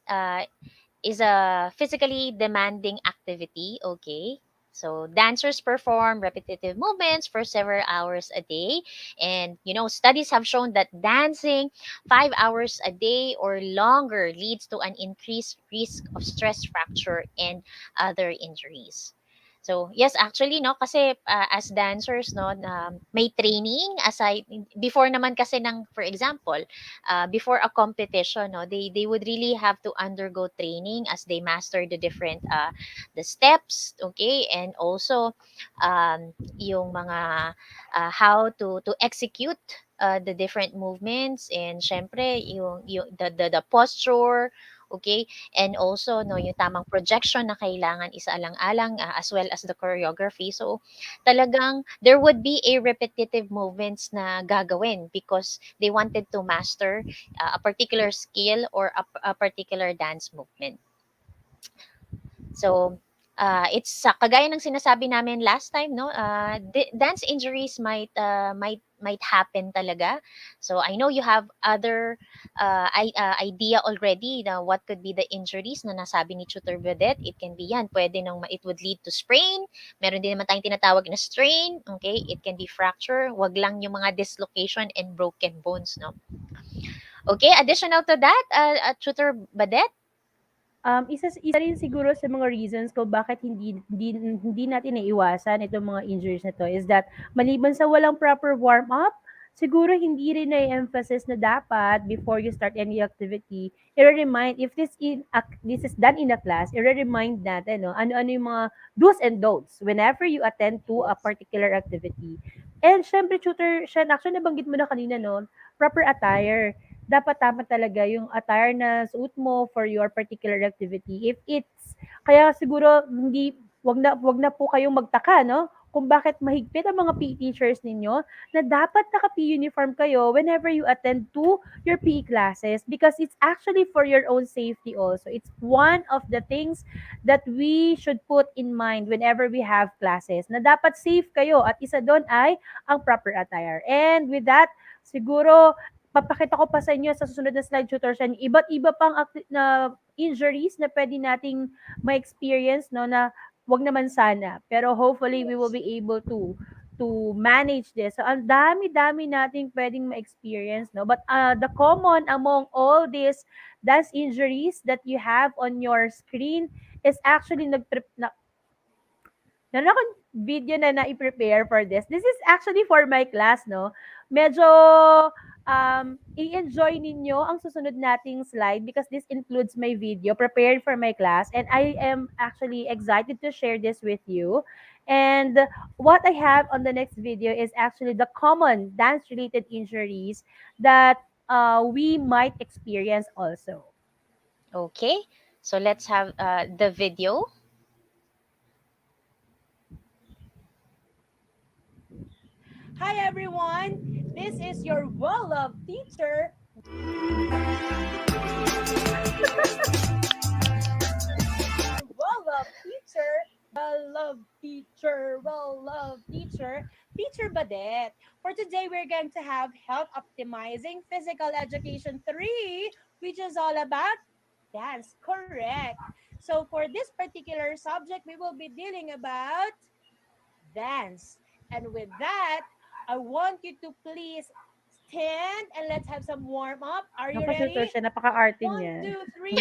[SPEAKER 4] is a physically demanding activity, okay? So dancers perform repetitive movements for several hours a day. And, studies have shown that dancing 5 hours a day or longer leads to an increased risk of stress fracture and other injuries. So, yes, actually, no, kasi as dancers, no, may training aside, before naman kasi for example, before a competition, no, they would really have to undergo training as they master the different the steps, okay, and also yung mga how to execute the different movements, and syempre yung the posture, okay, and also no yung tamang projection na kailangan isaalang-alang, as well as the choreography. So talagang there would be a repetitive movements na gagawin because they wanted to master a particular skill or a particular dance movement. So, it's kagaya ng sinasabi namin last time, no? Dance injuries might happen talaga. So, I know you have other idea already na what could be the injuries na nasabi ni Tutor Vedette. It can be yan. Pwede it would lead to sprain. Meron din naman tayong tinatawag na strain. Okay? It can be fracture. Wag lang yung mga dislocation and broken bones, no? Okay, additional to that, Tutor Badet?
[SPEAKER 5] Isa rin siguro sa mga reasons kung bakit hindi natin naiiwasan itong mga injuries na to is that maliban sa walang proper warm up, siguro hindi rin na-emphasize na dapat before you start any activity, i-remind if this is done in a class, i-remind natin, no, ano-ano yung mga do's and don'ts whenever you attend to a
[SPEAKER 4] Yes.
[SPEAKER 5] particular activity. And syempre, tutor, Shen, actually nabanggit mo na kanina, no, proper attire. Dapat tama talaga yung attire na suot mo for your particular activity. If it's, kaya siguro, wag na po kayong magtaka, no? Kung bakit mahigpit ang mga PE teachers ninyo na dapat naka-PE uniform kayo whenever you attend to your PE classes because it's actually for your own safety also. It's one of the things that we should put in mind whenever we have classes na dapat safe kayo at isa doon ay ang proper attire. And with that, siguro papakita ko pa sa inyo sa susunod na slide tutor siya iba't iba pang na injuries na pwede nating ma-experience, no, na wag naman sana. Pero hopefully we will
[SPEAKER 4] Yes.
[SPEAKER 5] be able to manage this. So ang dami-dami nating pwedeng ma-experience, no? But the common among all these dance injuries that you have on your screen is actually meron akong video na na-prepare for this. This is actually for my class, no? Medyo i-enjoy ninyo ang susunod nating slide because this includes my video prepared for my class and I am actually excited to share this with you. And what I have on the next video is actually the common dance-related injuries that we might experience also.
[SPEAKER 4] Okay. So let's have the video.
[SPEAKER 5] Hi everyone, this is your well-loved teacher. Well-loved teacher, well-loved teacher, well-loved teacher, Teacher Badet. For today, we're going to have Health Optimizing Physical Education 3, which is all about dance. Correct. So for this particular subject, we will be dealing about dance. And with that, I want you to please stand and let's have some warm up. Are you ready?
[SPEAKER 6] Siya, napaka-arte
[SPEAKER 5] One,
[SPEAKER 6] niya.
[SPEAKER 5] two, three,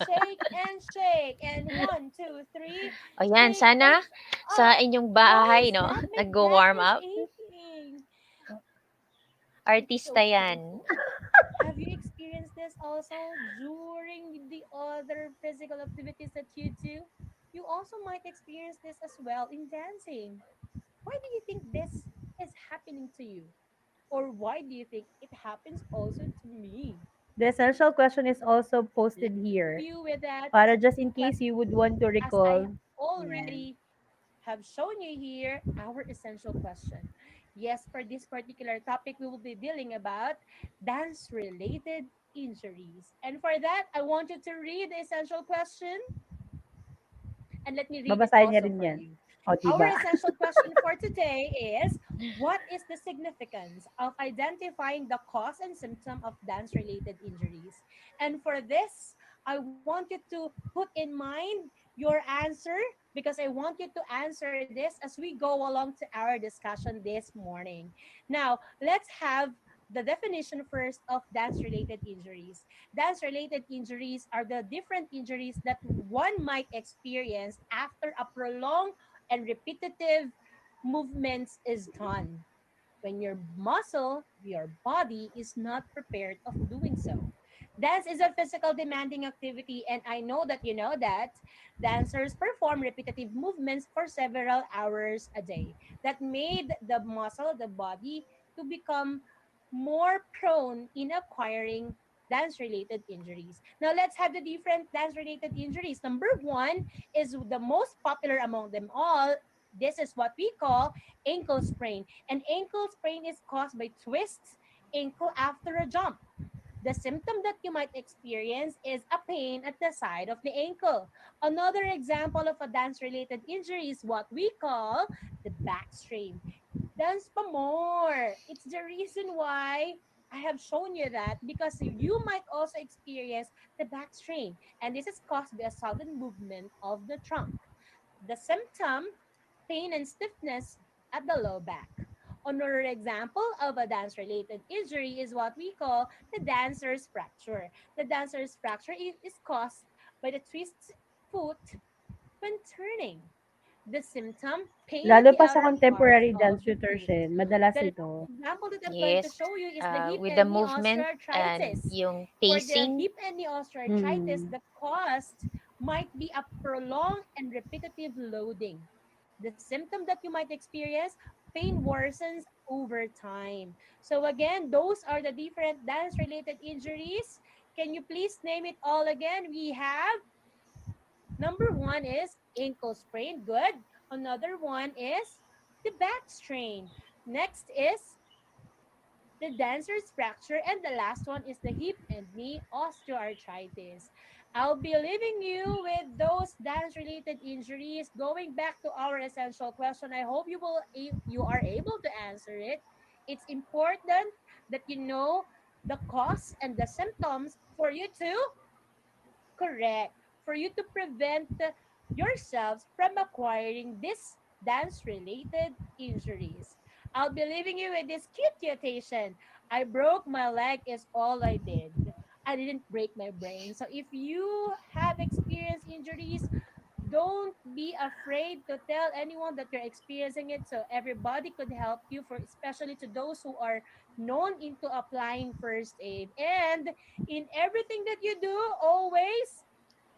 [SPEAKER 5] shake and shake. And one, two, three,
[SPEAKER 4] O yan,
[SPEAKER 5] shake and
[SPEAKER 4] sana sa
[SPEAKER 5] up.
[SPEAKER 4] inyong
[SPEAKER 5] Why
[SPEAKER 4] bahay,
[SPEAKER 5] is
[SPEAKER 4] no?
[SPEAKER 5] that? My back
[SPEAKER 4] Nag-warm
[SPEAKER 5] is
[SPEAKER 4] up.
[SPEAKER 5] aching. It's
[SPEAKER 4] Artista
[SPEAKER 5] so
[SPEAKER 4] yan.
[SPEAKER 5] painful. Have you experienced this also during the other physical activities that you do? You also might experience this as well in dancing. Why do you think this is happening to you? Or why do you think it happens also to me?
[SPEAKER 6] The essential question is also
[SPEAKER 5] Let's
[SPEAKER 6] posted
[SPEAKER 5] help
[SPEAKER 6] here.
[SPEAKER 5] you with that
[SPEAKER 6] Para just in case you would
[SPEAKER 5] question.
[SPEAKER 6] want to
[SPEAKER 5] As I
[SPEAKER 6] recall. Yan.
[SPEAKER 5] already have shown you here our essential question. Yes, for this particular topic, we will be dealing about dance related injuries. And for that, I want you to read the essential question and let me read it
[SPEAKER 6] Babasahin niya
[SPEAKER 5] also
[SPEAKER 6] rin
[SPEAKER 5] for
[SPEAKER 6] yan.
[SPEAKER 5] you.
[SPEAKER 6] O,
[SPEAKER 5] Our
[SPEAKER 6] diba?
[SPEAKER 5] essential question for today is what is the significance of identifying the cause and symptom of dance related injuries? And for this, I want you to put in mind your answer because I want you to answer this as we go along to our discussion this morning. Now, let's have the definition first of dance related injuries. Dance related injuries are the different injuries that one might experience after a prolonged and repetitive movements is done when your muscle, your body is not prepared of doing so. Dance is a physical demanding activity and I know that you know that dancers perform repetitive movements for several hours a day that made the muscle, the body to become more prone in acquiring dance related injuries. Now let's have the different dance related injuries. Number 1 is the most popular among them all. This is what we call ankle sprain. An ankle sprain is caused by twists ankle after a jump. The symptom that you might experience is a pain at the side of the ankle. Another example of a dance related injury is what we call the back strain. Dance pa more. It's the reason why I have shown you that because you might also experience the back strain, and this is caused by a sudden movement of the trunk. The symptom, pain and stiffness at the low back. Another example of a dance related injury is what we call the dancer's fracture. The dancer's fracture is caused by the twist foot when turning. the symptom, pain at
[SPEAKER 6] Lalo
[SPEAKER 5] the
[SPEAKER 6] pa sa
[SPEAKER 5] outer parts
[SPEAKER 6] contemporary
[SPEAKER 5] of
[SPEAKER 6] dance
[SPEAKER 5] the
[SPEAKER 6] tutor,
[SPEAKER 5] feet.
[SPEAKER 6] Shen, madalas
[SPEAKER 5] The
[SPEAKER 6] ito.
[SPEAKER 5] last example that I'm going to
[SPEAKER 4] Yes.
[SPEAKER 5] show you is the hip
[SPEAKER 4] With the
[SPEAKER 5] and knee
[SPEAKER 4] movement and
[SPEAKER 5] osteoarthritis.
[SPEAKER 4] yung
[SPEAKER 5] For the
[SPEAKER 4] pacing.
[SPEAKER 5] hip and knee osteoarthritis,
[SPEAKER 6] Mm.
[SPEAKER 5] the cause might be a prolonged and repetitive loading. The symptom that you might experience, pain worsens over time. So again, those are the different dance-related injuries. Can you please name it all again? We have number one is ankle sprain. Good. Another one is the back strain. Next is the dancer's fracture, and the last one is the hip and knee osteoarthritis. I'll be leaving you with those dance-related injuries. Going back to our essential question, I hope you are able to answer it. It's important that you know the cause and the symptoms for you to correct, for you to prevent yourselves from acquiring these dance-related injuries. I'll be leaving you with this cute quotation. I broke my leg is all I did. I didn't break my brain. So if you have experienced injuries, don't be afraid to tell anyone that you're experiencing it so everybody could help you, for especially to those who are known into applying first aid. And in everything that you do, always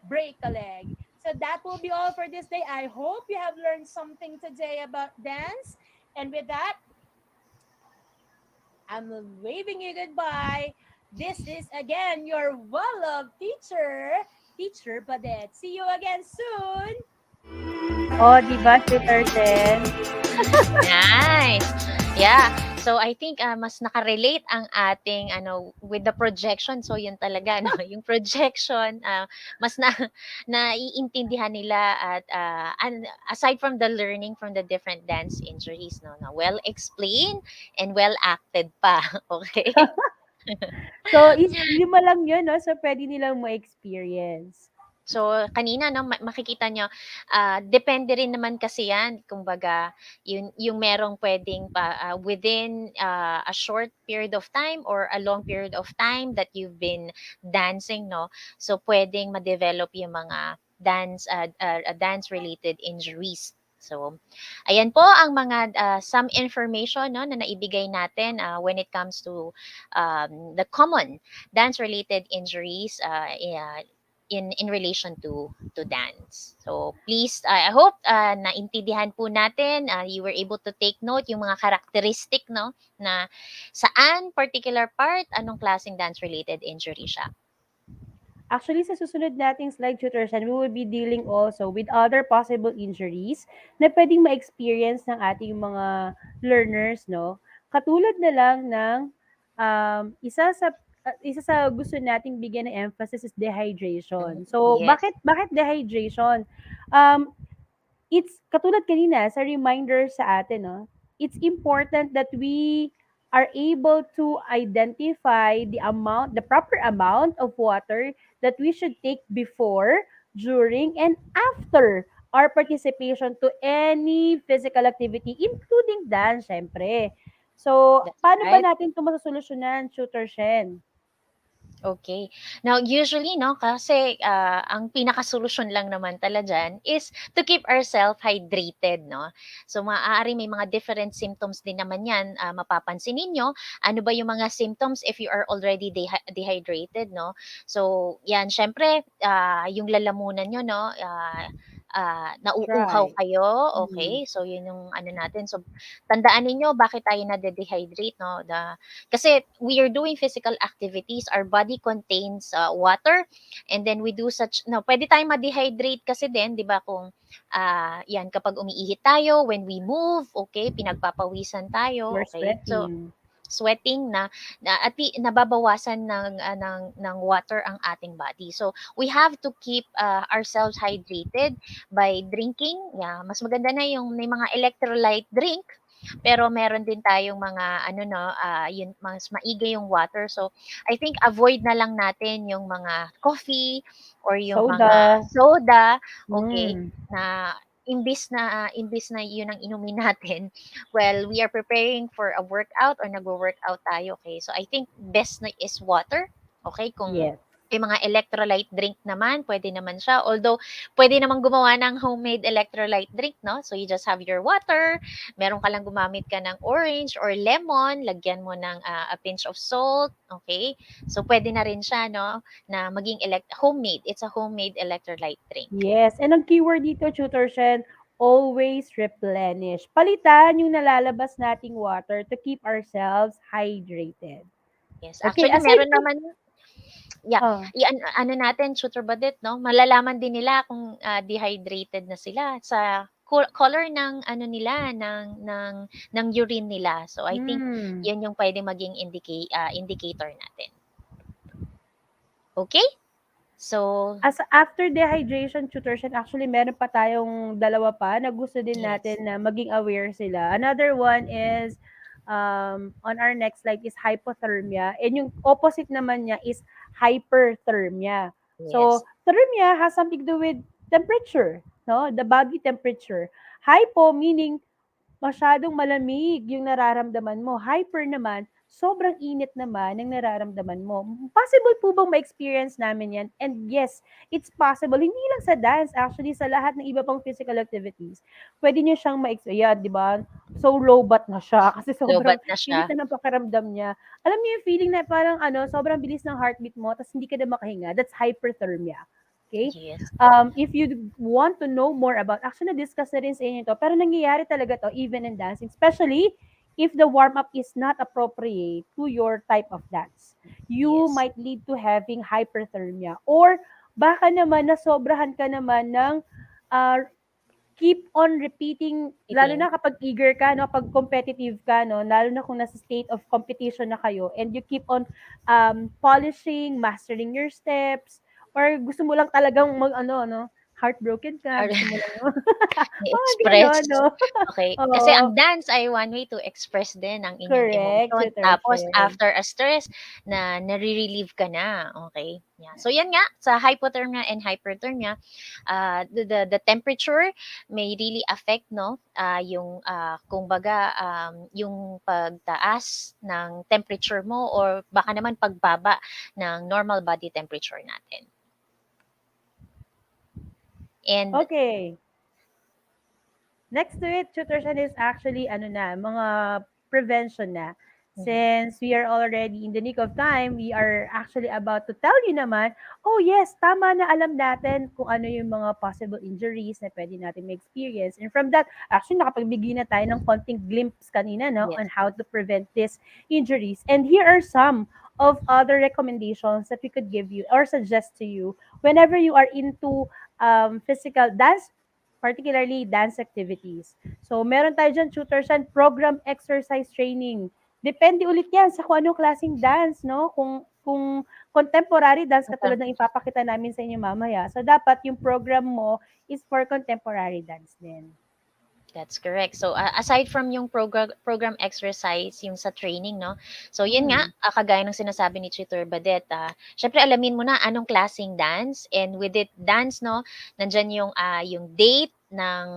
[SPEAKER 5] break a leg. So that will be all for this day. I hope you have learned something today about dance. And with that, I'm waving you goodbye. This is again your well-loved teacher, Teacher Padet. See you again soon.
[SPEAKER 6] Oh, di ba, tutor Shen?
[SPEAKER 4] Nice. Yeah. So I think mas nakarelate ang ating with the projection. So yun talaga no, yung projection mas na naiintindihan nila at and aside from the learning from the different dance injuries no, na well explained and well acted pa. Okay?
[SPEAKER 6] So, lima lang yun, no? So, pwede nilang ma-experience.
[SPEAKER 4] So, kanina 'no, makikita niyo, depende rin naman kasi 'yan kumbaga yung merong puwedeng within, a short period of time or a long period of time that you've been dancing 'no. So, puwedeng ma-develop yung mga dance-related injuries. So, ayan po ang mga, some information 'no, na naibigay natin, when it comes to, the common dance-related injuries, in relation to dance. So please, I hope naintindihan po natin, you were able to take note yung mga characteristic no na saan particular part anong klaseng dance related injury siya.
[SPEAKER 6] Actually, sa susunod nating slide tutors, and we will be dealing also with other possible injuries na pwedeng ma-experience ng ating mga learners, no? Katulad na lang ng isa sa gusto nating bigyan ng emphasis is dehydration. So,
[SPEAKER 4] Yes,
[SPEAKER 6] bakit dehydration? Um, it's katulad kanina sa reminder sa atin, no? It's important that we are able to identify the proper amount of water that we should take before, during, and after our participation to any physical activity, including dance, syempre. So,
[SPEAKER 4] that's
[SPEAKER 6] paano ba
[SPEAKER 4] right.
[SPEAKER 6] natin ito masosolusyonan, Tutor Shen?
[SPEAKER 4] Okay. Now, usually, no, kasi ang pinakasolusyon lang naman tala dyan is to keep ourselves hydrated, no? So, maaari may mga different symptoms din naman yan. Mapapansin ninyo, ano ba yung mga symptoms if you are already dehydrated, no? So, yan, syempre, yung lalamunan nyo, no, nauuhaw
[SPEAKER 6] Try.
[SPEAKER 4] kayo,
[SPEAKER 6] Mm.
[SPEAKER 4] okay? So, yun yung ano natin. So, tandaan ninyo, bakit tayo na-dehydrate, no? Kasi we are doing physical activities, our body contains water, and then we do such, no, pwede tayong ma-dehydrate kasi din, di ba, kung yan, kapag umiihi tayo, when we move, okay, pinagpapawisan tayo,
[SPEAKER 6] We're
[SPEAKER 4] okay, so,
[SPEAKER 6] sweating.
[SPEAKER 4] sweating nababawasan ng water ang ating body. So we have to keep ourselves hydrated by drinking. Yeah, mas maganda na yung may mga electrolyte drink pero meron din tayong mga ano no, yun mas maigi yung water. So I think avoid na lang natin yung mga coffee or yung mga
[SPEAKER 6] Soda.
[SPEAKER 4] soda, okay,
[SPEAKER 6] Mm.
[SPEAKER 4] na imbis na yun ang inumin natin, well, we are preparing for a workout or nagwo-workout tayo, okay? So I think best na is water, okay? Kung
[SPEAKER 6] Yes.
[SPEAKER 4] Yung mga electrolyte drink naman, pwede naman siya. Although, pwede naman gumawa ng homemade electrolyte drink, no? So, you just have your water, meron ka lang gumamit ka ng orange or lemon, lagyan mo ng a pinch of salt, okay? So, pwede na rin siya, no? Na maging homemade. It's a homemade electrolyte drink.
[SPEAKER 6] Yes, and ang keyword dito, Tutor Shen, always replenish. Palitan yung nalalabas nating water to keep ourselves hydrated.
[SPEAKER 4] Yes,
[SPEAKER 6] Okay,
[SPEAKER 4] actually,
[SPEAKER 6] aside
[SPEAKER 4] meron
[SPEAKER 6] from,
[SPEAKER 4] naman, yeah,
[SPEAKER 6] oh,
[SPEAKER 4] ano natin, Tutor Badit, no? Malalaman din nila kung dehydrated na sila sa color ng ano nila, ng urine nila. So, I think,
[SPEAKER 6] hmm,
[SPEAKER 4] yan yung pwede maging indicator natin. Okay? So,
[SPEAKER 6] as after dehydration, Tutor Shen, actually meron pa tayong dalawa pa na gusto din
[SPEAKER 4] yes.
[SPEAKER 6] natin na maging aware sila. Another one is, on our next slide is hypothermia. And yung opposite naman niya is hyperthermia.
[SPEAKER 4] Yes.
[SPEAKER 6] So, thermia has something to do with temperature, no? The body temperature. Hypo meaning masyadong malamig yung nararamdaman mo. Hyper naman, sobrang init naman ang nararamdaman mo. Possible po bang ma-experience namin yan? And yes, it's possible. Hindi lang sa dance, actually sa lahat ng iba pang physical activities. Pwede nyo siyang ma-experience. Yeah, di ba? So low bat na siya kasi sobrang
[SPEAKER 4] Lobat na siya.
[SPEAKER 6] init na ng pakiramdam niya. Alam niyo yung feeling na parang sobrang bilis ng heartbeat mo tapos hindi ka na makahinga. That's hyperthermia. Okay?
[SPEAKER 4] Yes.
[SPEAKER 6] If you want to know more about, actually na-discuss na rin sa inyo to, pero nangyayari talaga to even in dancing, especially if the warm-up is not appropriate to your type of dance. You
[SPEAKER 4] Yes.
[SPEAKER 6] might lead to having hyperthermia or baka naman nasobrahan ka naman ng uh, keep on repeating, lalo
[SPEAKER 4] Eating.
[SPEAKER 6] na kapag eager ka, no, pag competitive ka, no, lalo na kung nasa state of competition na kayo, and you keep on polishing, mastering your steps, or gusto mo lang talagang mag, ano, no, heartbroken ka, gusto mo lang, mga
[SPEAKER 4] I-express.
[SPEAKER 6] ganon, no?
[SPEAKER 4] Okay. Kasi
[SPEAKER 6] Oo,
[SPEAKER 4] ang dance ay one way to express din ang inyong
[SPEAKER 6] correct,
[SPEAKER 4] emotion.
[SPEAKER 6] Tutor
[SPEAKER 4] Tapos,
[SPEAKER 6] Shen.
[SPEAKER 4] after a stress, nare-relieve ka na. Okay. Yeah. So, yan nga, sa hypothermia and hyperthermia, the temperature may really affect, no? Yung, kumbaga, yung pagtaas ng temperature mo or baka naman pagbaba ng normal body temperature natin. And,
[SPEAKER 6] Okay. Next to it, tuition is actually ano na, mga prevention na.
[SPEAKER 4] mhm,
[SPEAKER 6] Since we are already in the nick of time, we are actually about to tell you naman, oh yes, tama na alam natin kung ano yung mga possible injuries na pwede natin ma-experience. And from that, actually nakapagbigay na tayo ng konting glimpse kanina, no,
[SPEAKER 4] yes,
[SPEAKER 6] on how to prevent these injuries. And here are some of other recommendations that we could give you or suggest to you whenever you are into physical dance, particularly dance activities. So, meron tayo dyan, tutors and program exercise training. Depende ulit yan sa kung anong klaseng dance, no? Kung contemporary dance, katulad ng ipapakita namin sa inyo mamaya. So, dapat yung program mo is for contemporary dance din.
[SPEAKER 4] that's correct. So, aside from yung program exercise, yung sa training, no? So, yun nga,
[SPEAKER 6] Hmm,
[SPEAKER 4] kagaya ng sinasabi ni Tutor Badet, syempre alamin mo na anong klaseng dance, and with it dance, no, nandyan yung date ng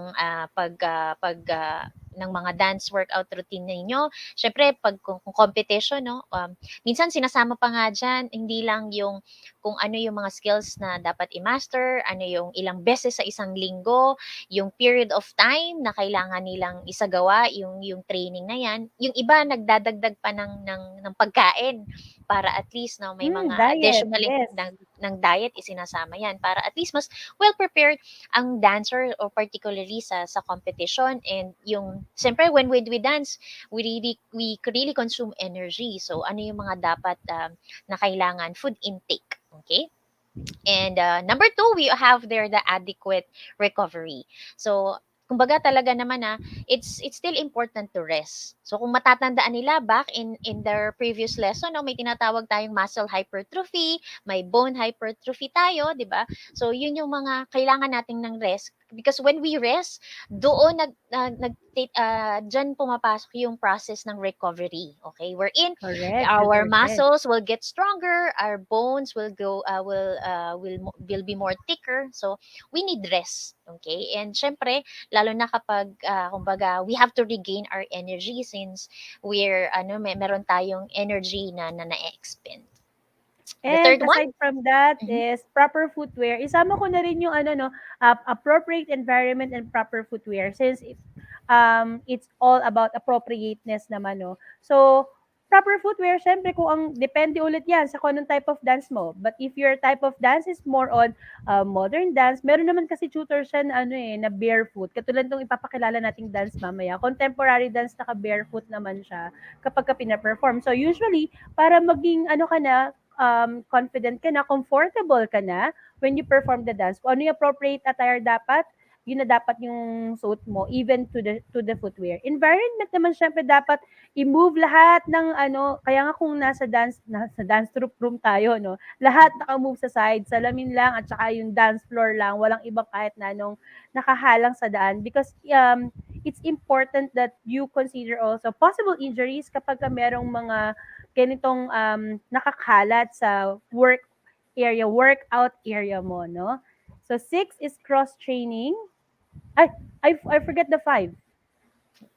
[SPEAKER 4] ng mga dance workout routine ninyo. Syempre, pag kung competition, no, minsan sinasama pa nga dyan, hindi lang yung kung ano yung mga skills na dapat i-master, ano yung ilang beses sa isang linggo, yung period of time na kailangan nilang isagawa yung training na yan. Yung iba nagdadagdag pa ng pagkain para at least, no, may mga
[SPEAKER 6] diet,
[SPEAKER 4] additional
[SPEAKER 6] yes.
[SPEAKER 4] ng diet isinasama yan para at least mas well prepared ang dancer or particularly sa competition. And yung siyempre when we dance, we really consume energy. So ano yung mga dapat na kailangan food intake, okay? And number two, we have there the adequate recovery. So, kumbaga talaga naman it's still important to rest. So kung matatandaan nila back in their previous lesson, no, may tinatawag tayong muscle hypertrophy, may bone hypertrophy tayo, 'di ba? So yun yung mga kailangan nating ng rest because when we rest, doon diyan pumapasok yung process ng recovery. Okay? Wherein
[SPEAKER 6] Correct,
[SPEAKER 4] our
[SPEAKER 6] Tutor Shen.
[SPEAKER 4] muscles will get stronger, our bones will be more thicker. So we need rest, okay? And syempre, lalo na kapag kumbaga we have to regain our energy since meron tayong energy na na-expend. The
[SPEAKER 6] And
[SPEAKER 4] third one?
[SPEAKER 6] aside from that
[SPEAKER 4] Mhm.
[SPEAKER 6] is proper footwear. Isama ko na rin yung ano no, appropriate environment and proper footwear since it's all about appropriateness naman no. So proper footwear syempre kung ang depende ulit 'yan sa kung anong type of dance mo. But if your type of dance is more on modern dance, meron naman kasi tutors siya na ano na barefoot. Katulad nung ipapakilala nating dance mamaya. Contemporary dance naka barefoot naman siya kapag ka pina-perform. So usually para maging ano ka na confident ka na, comfortable ka na when you perform the dance. Kung ano yung appropriate attire dapat, yun na dapat yung suot mo even to the footwear. Environment naman syempre dapat i-move lahat ng ano, kaya nga kung nasa dance troupe room tayo no, lahat naka-move sa side, salamin lang at saka yung dance floor lang, walang ibang kahit na anong nakahalang sa daan because it's important that you consider also possible injuries kapag ka merong mga ganitong nakakalat sa workout area mo, no? So, 6 is cross-training. Ay, I forget the 5.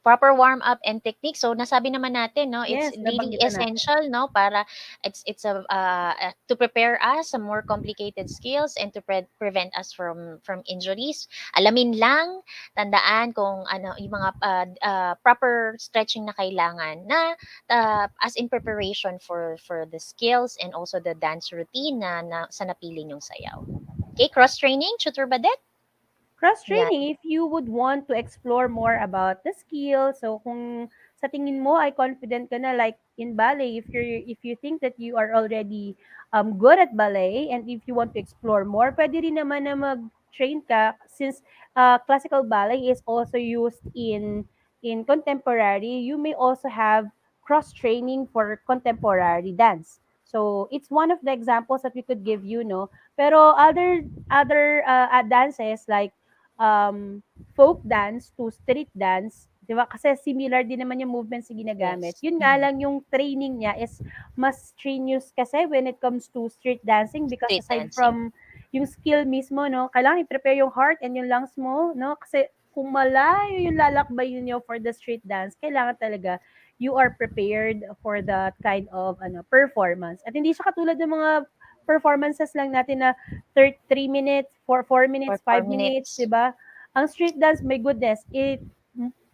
[SPEAKER 4] Proper warm up and technique. So nasabi naman natin, no, it's
[SPEAKER 6] Yes,
[SPEAKER 4] really
[SPEAKER 6] nabanggit na natin.
[SPEAKER 4] essential, no, para it's a to prepare us some more complicated skills and to prevent us from injuries. Alamin lang, tandaan kung ano yung mga proper stretching na kailangan na as in preparation for the skills and also the dance routine na sa napili nyong sayaw. Okay, cross training, tutor Badet? Yan.
[SPEAKER 6] Cross-training, if you would want to explore more about the skill, so kung sa tingin mo ay confident ka na like in ballet, if you think that you are already good at ballet and if you want to explore more, pwede rin naman na mag-train ka since classical ballet is also used in contemporary, you may also have cross-training for contemporary dance. So it's one of the examples that we could give you, no? Pero other dances like folk dance to street dance, 'di ba? Kasi similar din naman yung movements na ginagamit.
[SPEAKER 4] Yes.
[SPEAKER 6] Yun nga lang yung training niya is mas strenuous kasi when it comes to street dancing because
[SPEAKER 4] Street
[SPEAKER 6] aside
[SPEAKER 4] dancing.
[SPEAKER 6] from yung skill mismo, no, kailangan i-prepare yung heart and yung lungs mo, no? Kasi kung malayo yung lalakbayin niyo for the street dance, kailangan talaga you are prepared for that kind of performance. At hindi siya katulad ng mga performances lang natin na 3 minutes, 4 minutes,
[SPEAKER 4] For four
[SPEAKER 6] 5 minutes,
[SPEAKER 4] minutes.
[SPEAKER 6] 'di ba? Ang street dance, my goodness, I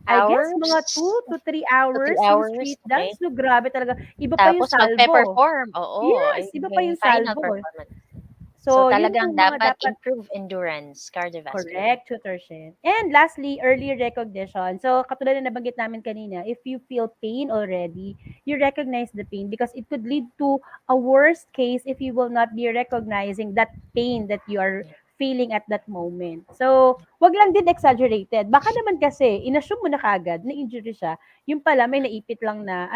[SPEAKER 6] guess mga
[SPEAKER 4] Hours? 2 to 3
[SPEAKER 6] 2 to 3 hours yung
[SPEAKER 4] hours,
[SPEAKER 6] street
[SPEAKER 4] okay.
[SPEAKER 6] dance. No, grabe talaga. Iba pa yung
[SPEAKER 4] Tapos
[SPEAKER 6] salvo.
[SPEAKER 4] magpe-perform, oo,
[SPEAKER 6] Yes,
[SPEAKER 4] ay
[SPEAKER 6] iba pa
[SPEAKER 4] may
[SPEAKER 6] yung
[SPEAKER 4] final
[SPEAKER 6] salvo.
[SPEAKER 4] performance. So
[SPEAKER 6] So, yun
[SPEAKER 4] talagang
[SPEAKER 6] yung mga
[SPEAKER 4] dapat
[SPEAKER 6] dapat
[SPEAKER 4] improve endurance, cardiovascular.
[SPEAKER 6] correct, tutorship. And lastly, early recognition. So, katulad na nabanggit namin kanina, if you feel pain already, you recognize the pain because it could lead to a worst case if you will not be recognizing that pain that you are feeling at that moment. So, wag lang din exaggerated. Baka naman kasi, inassume mo na kagad na injury siya. Yung pala, may naipit lang na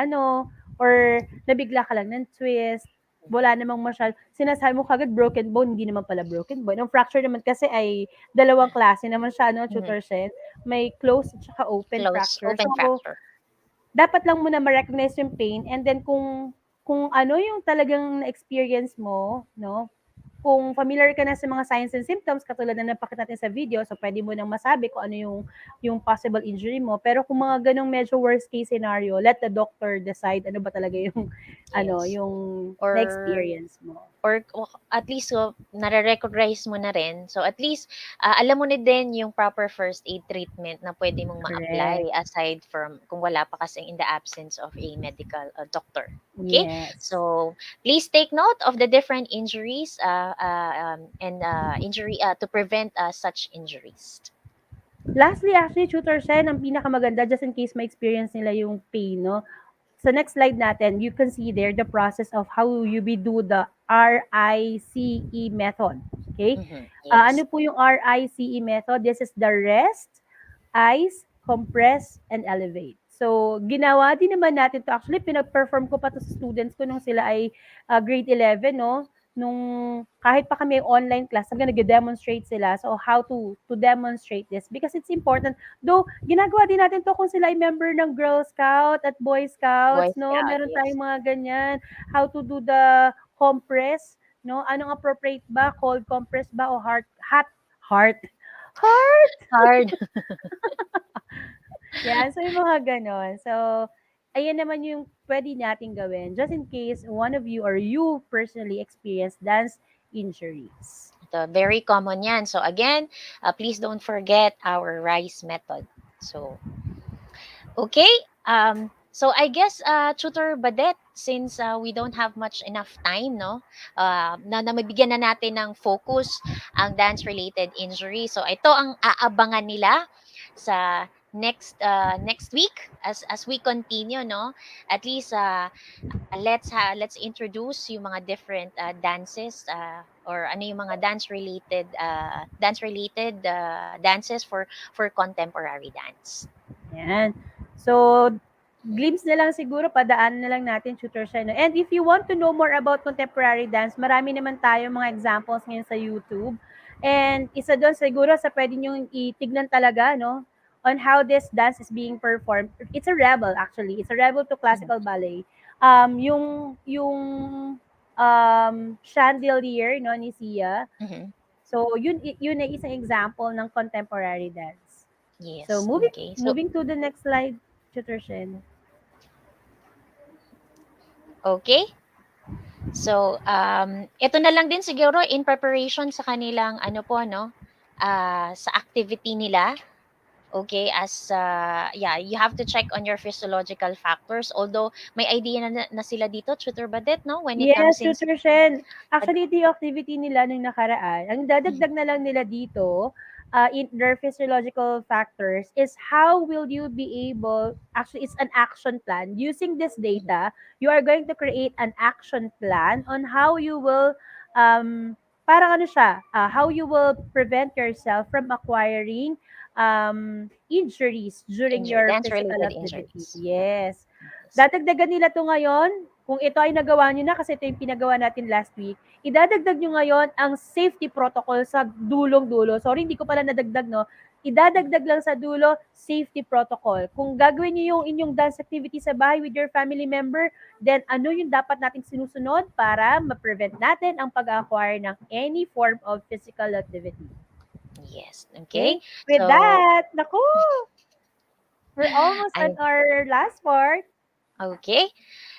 [SPEAKER 6] or nabigla ka lang ng twist, wala namang sinasabi mo kagad broken bone, hindi naman pala broken bone. Ang fracture naman kasi ay dalawang klase naman siya, no,
[SPEAKER 4] Mhm.
[SPEAKER 6] tutor Shen. May closed at saka open
[SPEAKER 4] Close,
[SPEAKER 6] fracture.
[SPEAKER 4] open
[SPEAKER 6] So,
[SPEAKER 4] fracture.
[SPEAKER 6] dapat lang muna ma-recognize yung pain and then kung ano yung talagang na-experience mo, no, kung familiar ka na sa mga signs and symptoms katulad na napakita natin sa video, so pwede mo nang masabi kung ano yung possible injury mo. Pero kung mga ganong medyo worst case scenario, let the doctor decide ano ba talaga yung
[SPEAKER 4] Yes.
[SPEAKER 6] yung
[SPEAKER 4] Or
[SPEAKER 6] na-experience mo.
[SPEAKER 4] or at least so, nare-recognize mo na rin. So at least alam mo na din yung proper first aid treatment na pwede mong ma-apply
[SPEAKER 6] Correct.
[SPEAKER 4] aside from kung wala pa kasi in the absence of a medical doctor. Okay?
[SPEAKER 6] Yes.
[SPEAKER 4] So please take note of the different injuries and injury to prevent such injuries.
[SPEAKER 6] Lastly, actually, tutor Shen, ang pinakamaganda, just in case ma-experience nila yung pain, no? Sa next slide natin, you can see there the process of how you be do the RICE method. Okay? Ano
[SPEAKER 4] Yes.
[SPEAKER 6] po yung RICE method? This is the rest, ice, compress, and elevate. So, ginawa din naman natin to. Actually, pinag-perform ko pa to sa students ko nung sila ay grade 11, no? Nung kahit pa kami online class, hanggang nag-demonstrate sila. So, how to demonstrate this. Because it's important. Though, ginagawa din natin to kung sila ay member ng Girl Scout at Boy
[SPEAKER 4] Boy
[SPEAKER 6] Scouts, no?
[SPEAKER 4] Scout,
[SPEAKER 6] Meron
[SPEAKER 4] yes.
[SPEAKER 6] tayong mga ganyan. How to do the compress, no? Anong appropriate ba? Cold compress ba o heart? Heart?
[SPEAKER 4] Hard.
[SPEAKER 6] Yan, so yung mga gano'n. So, ayan naman yung pwede nating gawin just in case one of you or you personally experience dance injuries.
[SPEAKER 4] Very common yan. So again, please don't forget our RISE method. So, okay. So I guess, Tutor Badet, since we don't have much enough time, no, na mabigyan na natin ng focus ang dance-related injury. So ito ang aabangan nila sa next week as we continue, no. At least let's introduce yung mga different dances, or ano yung mga dance related dances for contemporary dance.
[SPEAKER 6] Yan. So, glimpse na lang siguro, padaan na lang natin, Tutor Shai, no? And if you want to know more about contemporary dance, marami naman tayo mga examples ngayon sa YouTube. And isa doon siguro sa pwede nyo itignan talaga, no? On how this dance is being performed. It's a rebel, actually. It's a rebel to classical ballet. Yung chandelier, no, ni Sia.
[SPEAKER 4] Mhm.
[SPEAKER 6] So, yun ay isang example ng contemporary dance.
[SPEAKER 4] Yes.
[SPEAKER 6] So,
[SPEAKER 4] Okay. So,
[SPEAKER 6] moving to the next slide, Tutor Shen.
[SPEAKER 4] okay. So, ito na lang din siguro in preparation sa kanilang ano po, no, sa activity nila. Okay, you have to check on your physiological factors. Although may idea na sila dito, Tutor Badet, no, when it
[SPEAKER 6] Yes,
[SPEAKER 4] comes in.
[SPEAKER 6] Tutor Shen. Actually, ito yung activity nila nung nakaraan. Ang dadagdag na lang nila dito, in their physiological factors, is how will you be able, actually, it's an action plan. Using this data, you are going to create an action plan on how you will, parang ano siya, how you will prevent yourself from acquiring injuries during your physical
[SPEAKER 4] Dance-related
[SPEAKER 6] activity.
[SPEAKER 4] injuries.
[SPEAKER 6] Yes. Dadagdagan nila to ngayon. Kung ito ay nagawa nyo na, kasi ito yung pinagawa natin last week, idadagdag nyo ngayon ang safety protocol sa dulong-dulo. Sorry, hindi ko pala nadagdag, no? Idadagdag lang sa dulo, safety protocol. Kung gagawin nyo yung inyong dance activity sa bahay with your family member, then ano yung dapat nating sinusunod para ma-prevent natin ang pag-acquire ng any form of physical activity.
[SPEAKER 4] Yes. Okay.
[SPEAKER 6] With
[SPEAKER 4] So,
[SPEAKER 6] that, naku, we're almost at our last part.
[SPEAKER 4] okay.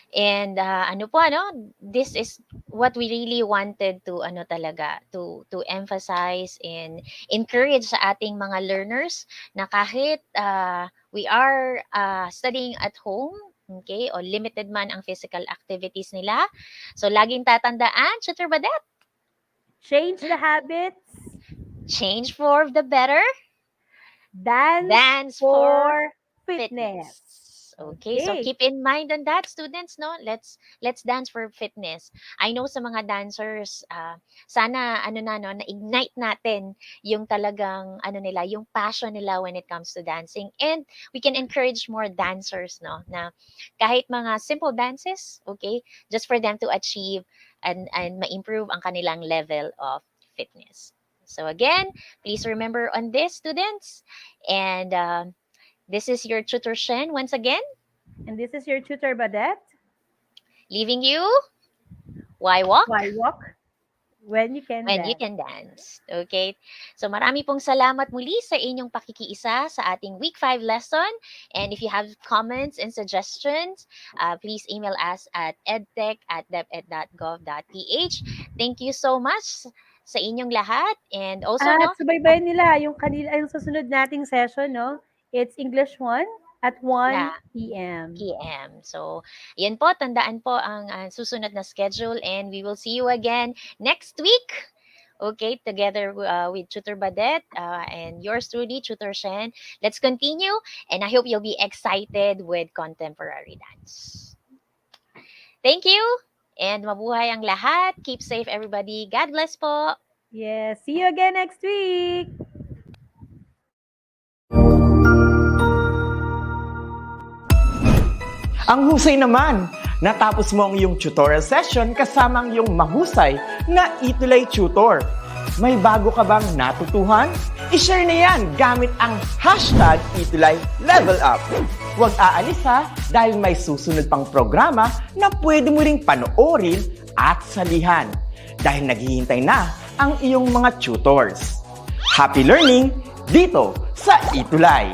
[SPEAKER 4] And ano po, ano, this is what we really wanted to ano talaga to emphasize and encourage sa ating mga learners na kahit we are studying at home, okay, o limited man ang physical activities nila. So laging tatandaan, Tutor Badet,
[SPEAKER 6] Change the habits.
[SPEAKER 4] change for the better,
[SPEAKER 6] Dance for fitness.
[SPEAKER 4] Okay, so keep in mind on that, students, no? Let's dance for fitness. I know sa mga dancers, sana ano na, no, na-ignite natin yung talagang ano nila, yung passion nila when it comes to dancing, and we can encourage more dancers, no, na kahit mga simple dances, okay, just for them to achieve and ma-improve ang kanilang level of fitness. So again, please remember on this, students, and this is your Tutor Shen once again.
[SPEAKER 6] And this is your Tutor Badet.
[SPEAKER 4] Leaving you. Why walk?
[SPEAKER 6] Why walk? When you can
[SPEAKER 4] When
[SPEAKER 6] dance.
[SPEAKER 4] you can dance. Okay? So marami pong salamat muli sa inyong pakikiisa sa ating Week 5 lesson. And if you have comments and suggestions, please email us at edtech@deped.gov.ph. Thank you so much sa inyong lahat. And also, no,
[SPEAKER 6] At subaybayan nila yung yung susunod nating session, no? It's English 1 at 1
[SPEAKER 4] Yeah.
[SPEAKER 6] p.m.
[SPEAKER 4] PM. So, yan po, tandaan po ang susunod na schedule, and we will see you again next week. Okay, together with Tutor Badet and yours truly, Tutor Shen. Let's continue, and I hope you'll be excited with contemporary dance. Thank you, and mabuhay ang lahat. Keep safe, everybody. God bless po.
[SPEAKER 6] Yes. See you again next week.
[SPEAKER 7] Ang husay naman! Natapos mo ang iyong tutorial session kasama ang iyong mahusay na ETUlay tutor. May bago ka bang natutuhan? I-share na yan gamit ang hashtag #ETUlayLevelUp. Huwag aalis ha, dahil may susunod pang programa na pwede mo ring panoorin at salihan. Dahil naghihintay na ang iyong mga tutors. Happy learning dito sa ETUlay!